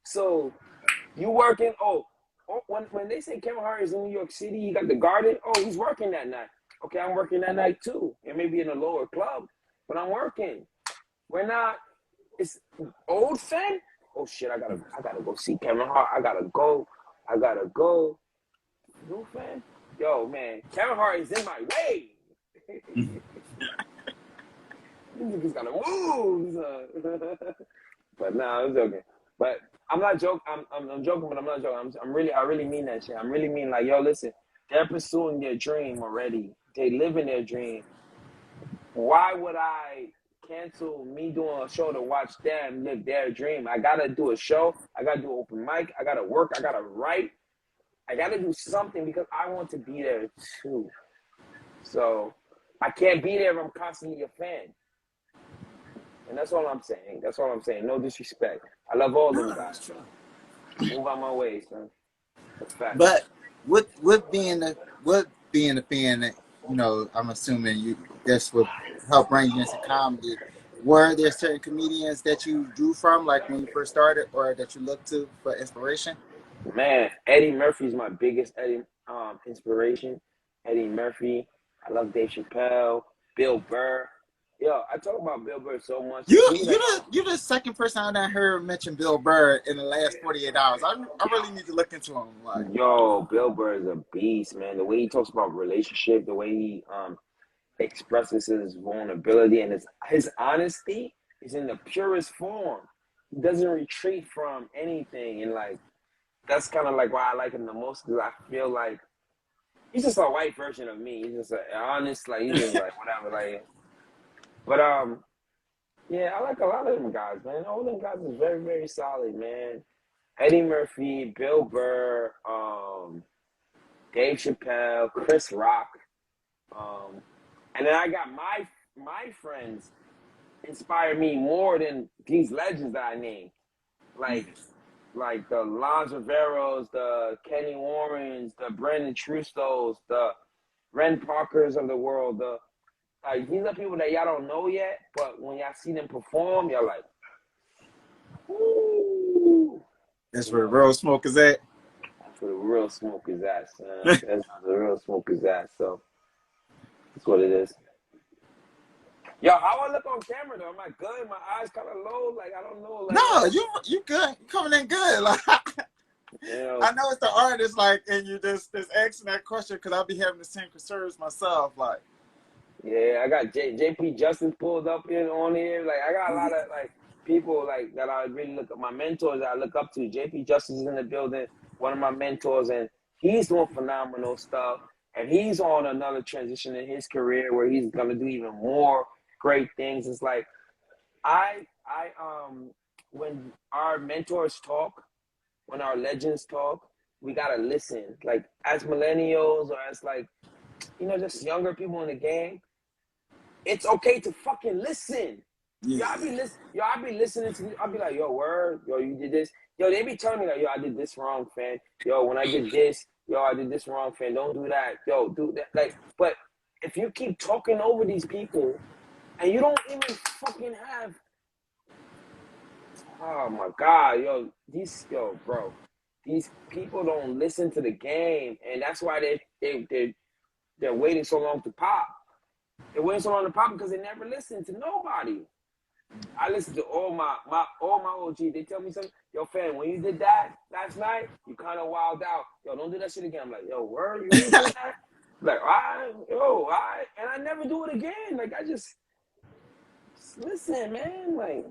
So you working? When they say Kevin Hart is in New York City, he got the Garden. Oh, he's working that night. Okay, I'm working that night too. It may be in a lower club, but I'm working. We're not. It's old fan. Oh shit! I gotta go see Kevin Hart. I gotta go. New fan. Yo, man, Kevin Hart is in my way. These niggas gotta move. But nah, I'm joking. But I'm not joking. I'm joking, but I'm not joking. I really mean that shit. I'm really mean, like, yo, listen, they're pursuing their dream already. They live in their dream. Why would I cancel me doing a show to watch them live their dream? I gotta do a show. I gotta do open mic. I gotta work. I gotta write. I gotta do something because I want to be there too. So I can't be there if I'm constantly a fan. And that's all I'm saying. That's all I'm saying. No disrespect. I love all them No, guys. that's true. Move out my way, son. That's facts. But with being a fan, that, you know, I'm assuming you that's what helped bring you into comedy. Were there certain comedians that you drew from, like when you first started, or that you looked to for inspiration? Man, Eddie Murphy's my biggest inspiration. Eddie Murphy. I love Dave Chappelle. Bill Burr. Yo, I talk about Bill Burr so much. You Like people you that the you the second person I done heard mention Bill Burr in the last 48 hours. I really need to look into him. Like, yo, Bill Burr is a beast, man. The way he talks about relationship, the way he expresses his vulnerability and his honesty is in the purest form. He doesn't retreat from anything, and like that's kind of like why I like him the most because I feel like he's just a white version of me. He's just honest, like he's just like whatever, like. But yeah, I like a lot of them guys, man. All them guys is very, very solid, man. Eddie Murphy, Bill Burr, Dave Chappelle, Chris Rock, and then I got my friends inspire me more than these legends that I named, like the Lon Riveros, the Kenny Warrens, the Brendan Trustos, the Ren Parkers of the world. These are people that y'all don't know yet, but when y'all see them perform, y'all like, ooh. that's where real smoke is at. That's where the real smoke is at, son. That's where the real smoke is at. So that's what it is. Yo, how I look on camera though? Am I good? My eyes kind of low. Like I don't know. Like No, you good. You coming in good. Like, I know it's the artist, like, and you just asking that question because I'll be having the same concerns myself. Like, yeah, I got JP Justice pulled up in on here. Like I got a lot of like people like that I really look up. My mentors that I look up to. JP Justice is in the building. One of my mentors, and he's doing phenomenal stuff. And he's on another transition in his career where he's gonna do even more great things. It's like I when our mentors talk, when our legends talk, we gotta listen. Like as millennials or as like just younger people in the game, it's okay to fucking listen. yeah. I be listening to. I be like, yo, word, yo, you did this. Yo, they be telling me like, yo, I did this wrong, fan. Yo, when I did this, yo, I did this wrong, fan. Don't do that. Yo, do that. Like, but if you keep talking over these people and you don't even fucking have, oh my god, bro, these people don't listen to the game, and that's why they're waiting so long to pop. They're waiting so long to pop because they never listen to nobody. I listen to all my OG. They tell me something. Yo, fan, when you did that last night, you kind of wild out. Yo, don't do that shit again. I'm like, yo, word, you really did that? Like, all right. And I never do it again. Like, I just listen, man. Like,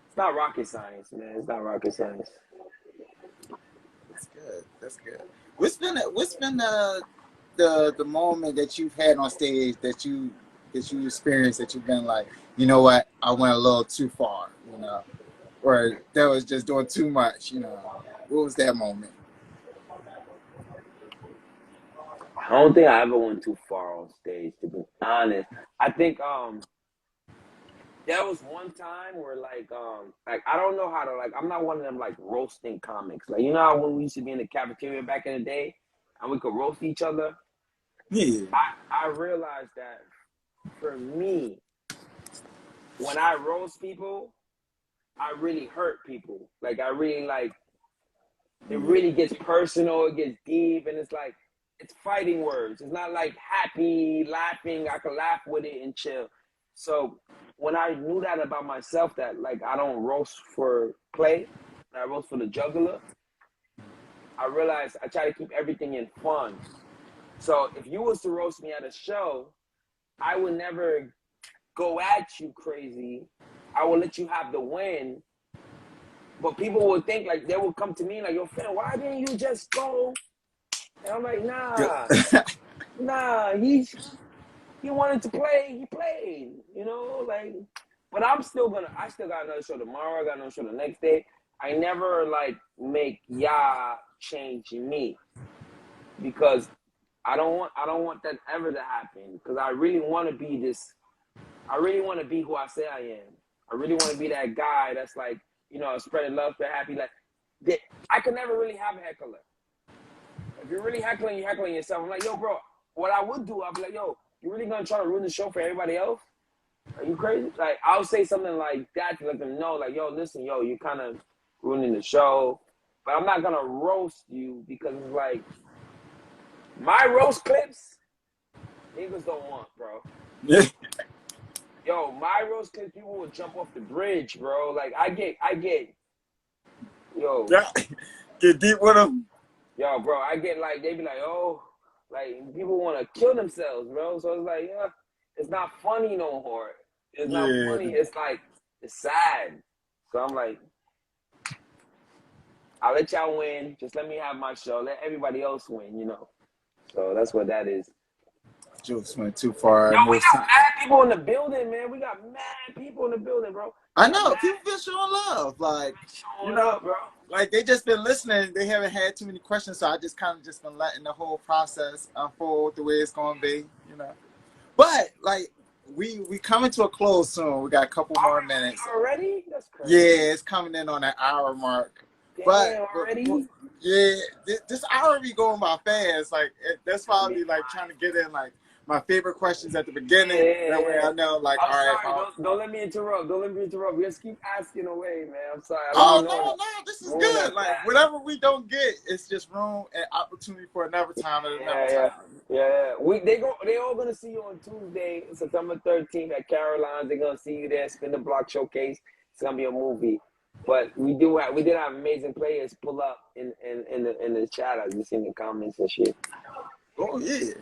it's not rocket science, man. It's not rocket science. That's good. That's good. What's been the moment that you've had on stage that you experienced that you've been like, you know what, I went a little too far, or that was just doing too much, What was that moment? I don't think I ever went too far on stage, to be honest. I think there was one time where like I don't know how to I'm not one of them like roasting comics. Like how when we used to be in the cafeteria back in the day and we could roast each other. Yeah. I realized that for me, when I roast people, I really hurt people. Like I really it really gets personal, it gets deep, and it's like it's fighting words. It's not like happy, laughing. I can laugh with it and chill. So when I knew that about myself, that like I don't roast for play, I roast for the jugular, I realized I try to keep everything in fun. So if you was to roast me at a show, I would never go at you crazy. I will let you have the win. But people would think like they would come to me like, yo, fam, why didn't you just go? And I'm like, nah, he wanted to play, he played, like, but I still got another show tomorrow, I got another show the next day. I never like make y'all change me because I don't want that ever to happen because I really want to be who I say I am. I really want to be that guy that's like, spreading love, spread happy. Like, I could never really have a heckler. If you're really heckling, you're heckling yourself. I'm like, yo, bro, what I would do, I'd be like, yo, you really gonna try to ruin the show for everybody else? Are you crazy? Like, I'll say something like that to let them know, like, yo, listen, yo, you're kind of ruining the show. But I'm not gonna roast you because it's like, my roast clips Niggas don't want, bro. Yeah. Yo, my rose clips, people would jump off the bridge, bro. Like yo, Get deep with them. bro. I get like they be like, oh, like people want to kill themselves, bro. So it's like, yeah, it's not funny no more. It's not Yeah. funny. It's like it's sad. So I'm like, I'll let y'all win. Just let me have my show. Let everybody else win, you know. So that's what that is. Jokes went too far. Yo, we Most got time. mad people in the building, man. We got mad people in the building, bro. I We got know mad people been showing love, like you showing know, up, bro. like they just been listening. They haven't had too many questions, so I just kind of just been letting the whole process unfold the way it's gonna be, you know. But like we coming to a close soon. We got a couple more minutes. Already? That's crazy. Yeah, it's coming in on that hour mark. Damn, But already? yeah, this hour be going by fast. Like that's why I be like trying to get in like my favorite questions at the beginning. That way I know, like, I'm all right. sorry. Don't let me interrupt. Don't let me interrupt. Just keep asking away, man. I'm sorry. I don't Oh be knowing. no, this is Moving good. that Like fast. whatever we don't get, it's just room and opportunity for another time and another time. Yeah. They all gonna see you on Tuesday, September 13th at Caroline's. They're gonna see you there. Spin the Block Showcase. It's gonna be a movie. But we did have amazing players pull up in the chat. I just seen the comments and shit. Oh yeah.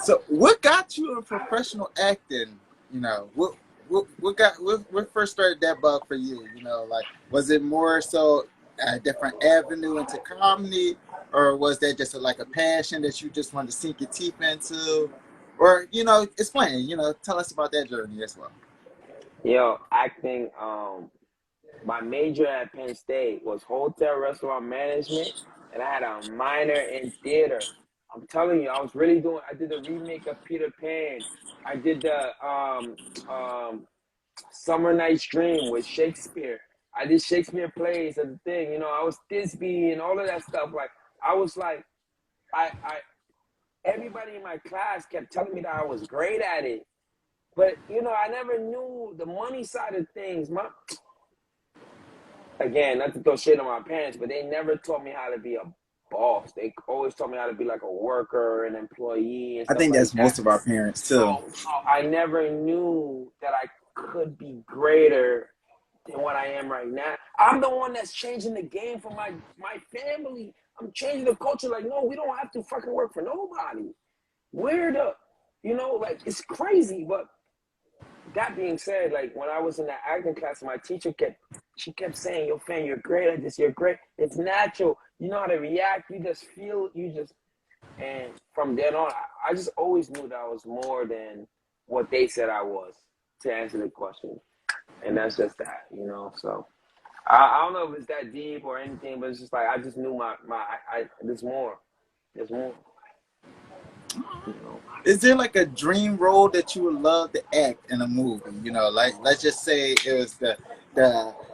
So what got you in professional acting? You know, what first started that bug for you? You know, like was it more so a different avenue into comedy, or was that just like a passion that you just wanted to sink your teeth into? Or, you know, explain, you know, tell us about that journey as well. Yo, acting. My major at Penn State was hotel restaurant management, and I had a minor in theater. I'm telling you, I did the remake of Peter Pan. I did the Summer Night's Dream with Shakespeare. I did Shakespeare plays and the thing. You know, I was Thisbe and all of that stuff. Like I was like, I everybody in my class kept telling me that I was great at it, but you know, I never knew the money side of things. Again, not to throw shit on my parents, but they never taught me how to be a boss. They always taught me how to be like a worker, an employee, and I stuff think like that's that. most of our parents too. So I never knew that I could be greater than what I am right now. I'm the one that's changing the game for my family. I'm changing the culture. Like, no, we don't have to fucking work for nobody. We're the, you know, like it's crazy. But that being said, like when I was in that acting class, my teacher kept saying, "Yo, Fan, you're great at this. You're great. It's natural. You know how to react. You just feel. You just." And from then on, I just always knew that I was more than what they said I was. To answer the question, and that's just that, you know. So I don't know if it's that deep or anything, but it's just like I just knew there's more. There's more. You know. Is there like a dream role that you would love to act in a movie? You know, like let's just say it was the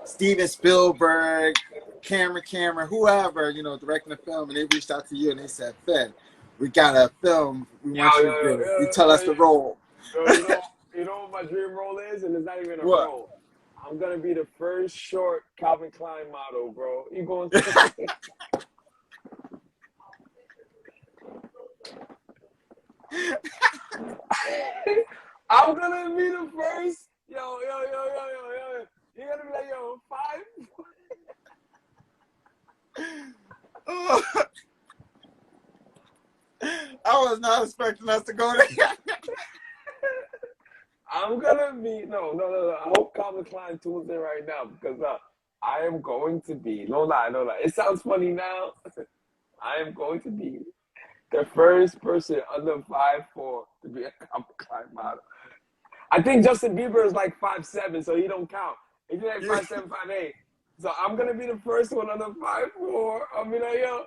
Steven Spielberg, Cameron, whoever, you know, directing the film, and they reached out to you and they said, "Fed, we got a film. We want you to do it. You tell us the role." You know what my dream role is, and it's not even a What? role. I'm gonna be the first short Calvin Klein model, bro. You going to see? I'm gonna be the first. Yo. You're gonna be like, yo, 5. I was not expecting us to go there. I'm gonna be no. I hope Calvin Klein tunes in right now because I am going to be no lie. It sounds funny now. I am going to be the first person under 5'4" to be a Calvin Klein model. I think Justin Bieber is like 5'7", so he don't count. He's like 5'7", 5'8". So I'm gonna be the first one under 5'4". I'll be like, yo.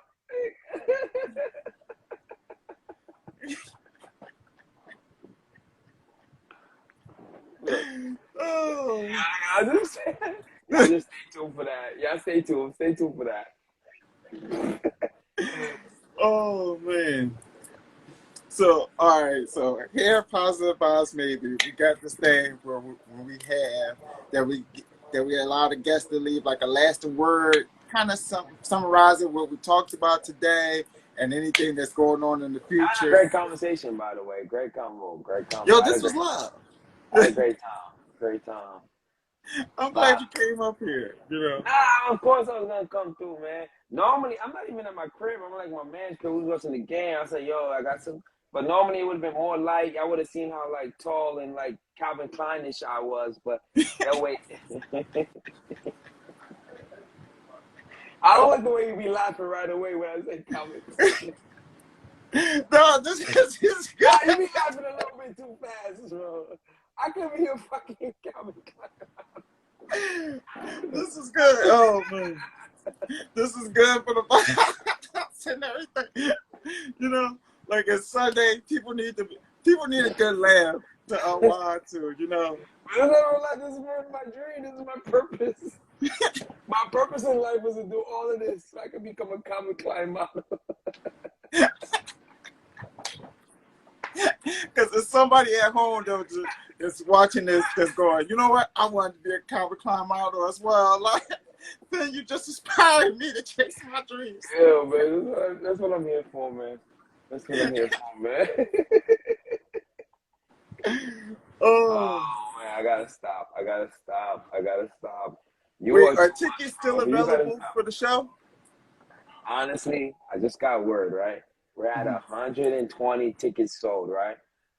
Oh. Yeah, just stay tuned for that. Yeah, stay tuned for that. Oh man. So all right, so here positive vibes maybe. We got this thing where we have that we allow the guests to leave like a lasting word, kind of summarizing what we talked about today, and anything that's going on in the I had a future. great conversation, by the way. Great convo. Great convo. Yo, this was love. I had a great time. Great time. I'm glad But you came up here. You know. nah, of course I was gonna come through, man. Normally, I'm not even at my crib. I'm like my man's crib. We was watching the game. I said, yo, I got some. But normally it would have been more like I would have seen how like tall and like Calvin Kleinish I was. But that way, I don't like the way you be laughing right away when I say Calvin Klein. No, this is good. Nah, you be laughing a little bit too fast, bro. I could be a fucking Calvin Klein. This is good. Oh man, this is good for the podcast and everything. You know, like it's Sunday, people need a good laugh to unwind to. You know. I don't like this is my dream. This is my purpose. My purpose in life is to do all of this so I can become a Calvin Klein model. Because there's somebody at home that's watching this that's going, you know what? I want to be a Calvin Klein model as well. Like, then you just inspired me to chase my dreams. Yeah, man. That's what I'm here for, man. That's what I'm here for, man. Oh, man. I gotta stop. Wait, are tickets still available for the show? Honestly, I just got word, right? We're at 120 tickets sold, right?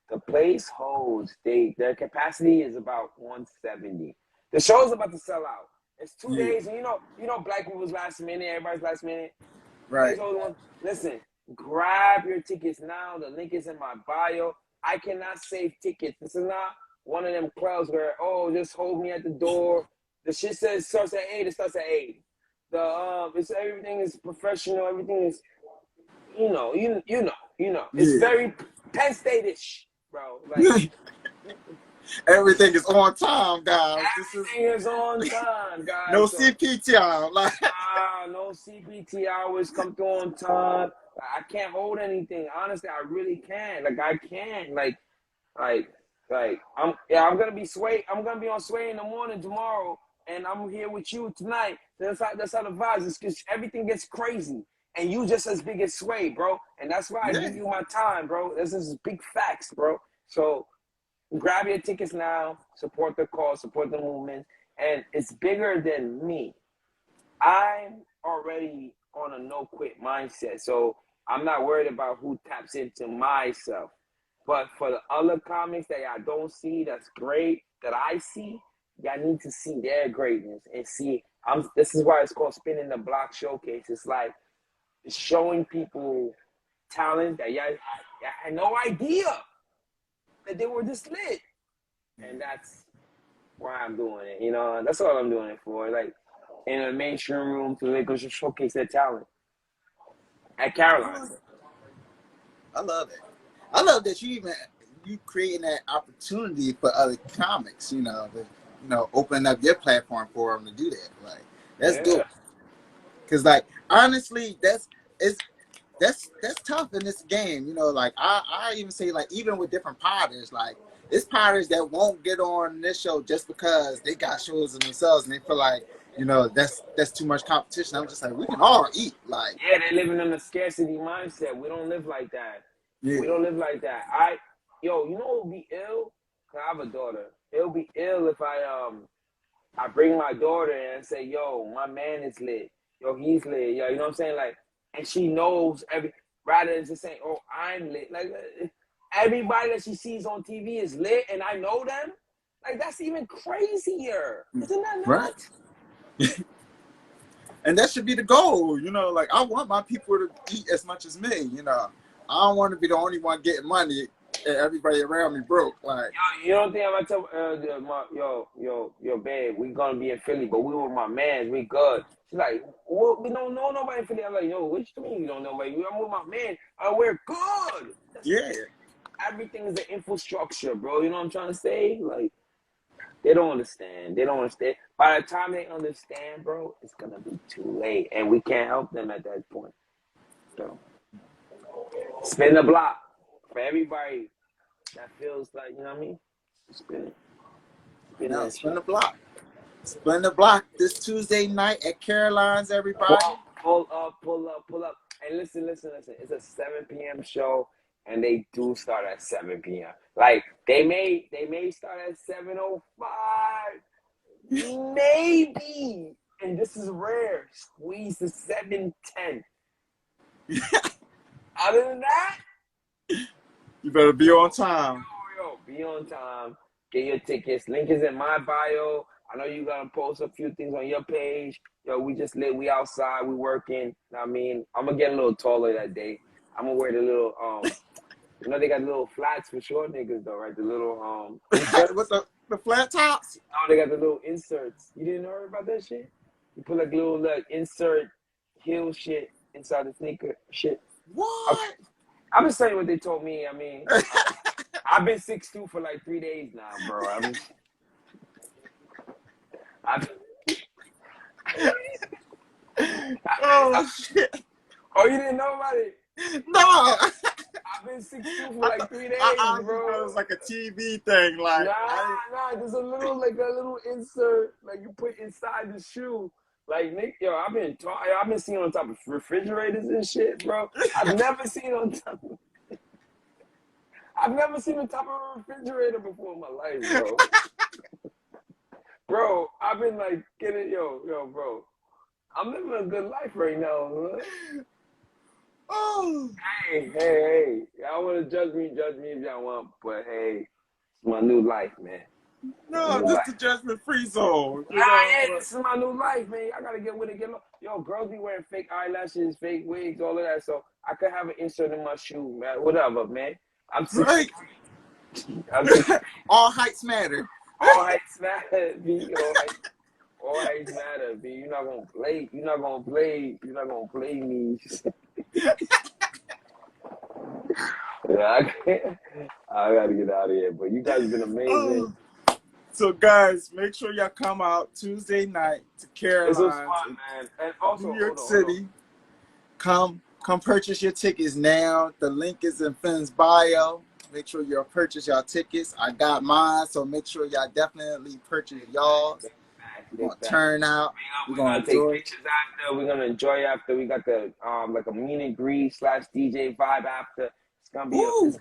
The place holds, their capacity is about 170. The show's about to sell out. It's 2 days, and you know black people's last minute, everybody's last minute. Right. Listen, grab your tickets now. The link is in my bio. I cannot save tickets. This is not one of them clubs where, oh, just hold me at the door. The shit says starts at 8, it starts at 8. Everything is professional, everything is you know. It's very Penn State-ish, bro. Like everything is on time, guys. Everything is on time, guys. No CPT hour. Like no CPT hours come through on time. I can't hold anything. Honestly, I really can't. Like I can't. I'm gonna be Sway. I'm gonna be on Sway in the morning tomorrow, and I'm here with you tonight. That's how the vibes is, because everything gets crazy. And you just as big as Sway, bro. And that's why I give you my time, bro. This is big facts, bro. So grab your tickets now. Support the cause. Support the movement. And it's bigger than me. I'm already on a no-quit mindset. So I'm not worried about who taps into myself. But for the other comics that y'all don't see that's great, that I see, y'all need to see their greatness and see. This is why it's called Spinning the Block Showcase. It's like, it's showing people talent that y'all had no idea that they were this lit. And that's why I'm doing it. You know, that's all I'm doing it for. Like, in a mainstream room to make us showcase their talent. At Caroline. I love it. I love that you creating that opportunity for other comics, opening up your platform for them to do that. Like, that's good. Because, like, honestly, that's tough in this game. Like, I even say, like, even with different potters, like, it's potters that won't get on this show just because they got shows in themselves and they feel like, that's too much competition. I'm just like, we can all eat. Like, yeah, they're living in a scarcity mindset. We don't live like that. Yeah. We don't live like that. You know what would be ill? Cause I have a daughter. It'll be ill if I bring my daughter in and say, yo, my man is lit. Yo, he's lit. Yo, you know what I'm saying? Like, and she knows rather than just saying, oh, I'm lit. Like, everybody that she sees on TV is lit and I know them. Like, that's even crazier. Isn't that nuts? Right. And that should be the goal. Like, I want my people to eat as much as me. I don't want to be the only one getting money and everybody around me broke. Like, yo, you don't think I'm gonna tell yo, babe, we gonna be in Philly, but we with my man, we good. She's like, well, we don't know nobody in Philly. I'm like, yo, what you mean you don't know nobody? I'm with my man. We're good. Everything is the infrastructure, bro. You know what I'm trying to say? Like, they don't understand. By the time they understand, bro, it's gonna be too late, and we can't help them at that point. So. Spin the block for everybody that feels like, you know what I mean? Spin it. Spin the block. Spin the block this Tuesday night at Caroline's, everybody. Pull up. And listen. It's a 7 p.m. show, and they do start at 7 p.m. Like they may start at 7:05, maybe. And this is rare. Squeeze to 7:10. Other than that, You better be on time. be on time. Get your tickets. Link is in my bio. I know you gotta post a few things on your page. Yo, we just lit. We outside. We working. I mean, I'm gonna get a little taller that day. I'm gonna wear the little You know they got the little flats for short niggas though, right? The little inserts. With the flat tops? No, they got the little inserts. You didn't know about that shit? You put like little insert heel shit inside the sneaker shit. What? Okay. I'm just saying what they told me. I mean, I've been 6'2" for like 3 days now, bro. Oh shit! Oh, you didn't know about it? No. I've been 6'2" for like 3 days, bro. It was like a TV thing, like nah. There's a little insert like you put inside the shoe. Like Nick, yo, I've been seeing on top of refrigerators and shit, bro. I've never seen on top of a refrigerator before in my life, bro. Bro, I've been like getting yo, bro. I'm living a good life right now, man. oh. Hey. Y'all want to judge me if y'all want, but hey, it's my new life, man. No, this is the judgment-free zone. This is my new life, man. I gotta get with it. Yo, girls be wearing fake eyelashes, fake wigs, all of that. So I could have an insert in my shoe, man. Whatever, man. I'm 6'3". Right. All heights matter. All heights matter, B. All heights matter, B. You're not gonna play me. Yeah, I gotta get out of here. But you guys have been amazing. So guys, make sure y'all come out Tuesday night to Caroline's. This was fun, man. And also, New York City. Come purchase your tickets now. The link is in Finn's bio. Make sure y'all purchase y'all tickets. I got mine, so make sure y'all definitely purchase y'all. We're gonna turn out. We're gonna take pictures after. We're gonna enjoy after. We got the like a meet and greet / DJ vibe after. It's gonna be a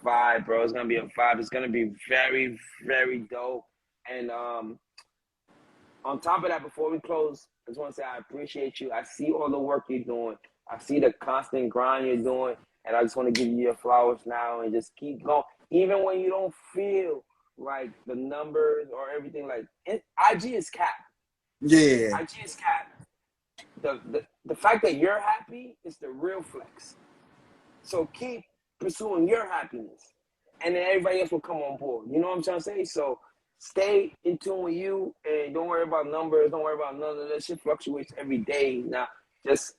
vibe, bro. It's gonna be a vibe. It's gonna be very, very dope. And on top of that, before we close, I just want to say I appreciate you. I see all the work you're doing. I see the constant grind you're doing. And I just want to give you your flowers now and just keep going. Even when you don't feel like the numbers or everything, like IG is cap. Yeah. IG is cap. The fact that you're happy is the real flex. So keep pursuing your happiness. And then everybody else will come on board. You know what I'm trying to say? So stay in tune with you and don't worry about numbers. Don't worry about none of that shit fluctuates every day. Now,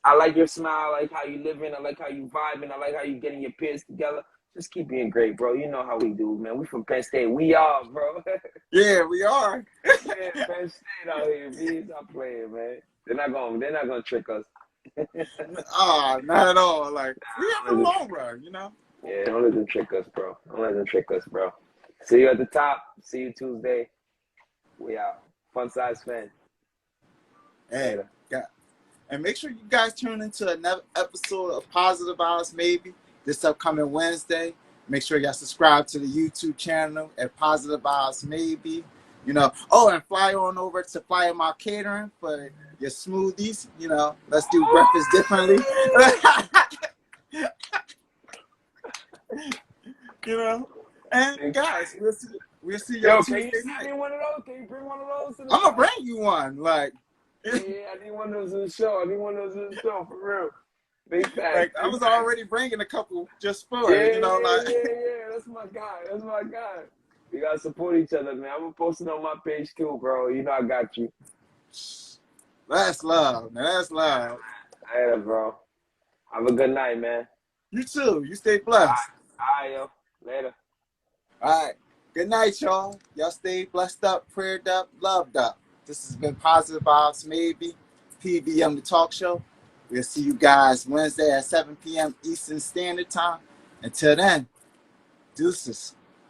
I like your smile. I like how you living. I like how you vibing. I like how you getting your peers together. Just keep being great, bro. You know how we do, man. We from Penn State. We are, bro. Yeah, we are. Yeah, Penn State out here, B. Stop playing, man. They're not gonna trick us. Not at all. Like we have the long run, you know. Yeah, don't let them trick us, bro. See you at the top. See you Tuesday. We out. Fun size fan. Hey, and make sure you guys tune into another episode of Positive Vibes Maybe this upcoming Wednesday. Make sure y'all subscribe to the YouTube channel at Positive Vibes Maybe. You know, and fly on over to Flyer Mile Catering for your smoothies. You know, let's do breakfast differently. You know, and guys, we'll see y'all Tuesday night. Can you bring one of those? I'm gonna bring you one. Like, yeah, I need one of those in the show. For real. Big fact. Like I was already bringing a couple just for it. You know, yeah. That's my guy. We gotta support each other, man. I'm gonna post it on my page too, bro. You know I got you. That's love, man. That's love. Yeah, bro. Have a good night, man. You too. You stay blessed. All right, yo. Later. All right. Good night, y'all. Y'all stay blessed up, prayed up, loved up. This has been Positive Vibes Maybe, PVM the Talk Show. We'll see you guys Wednesday at 7 p.m. Eastern Standard Time. Until then, deuces.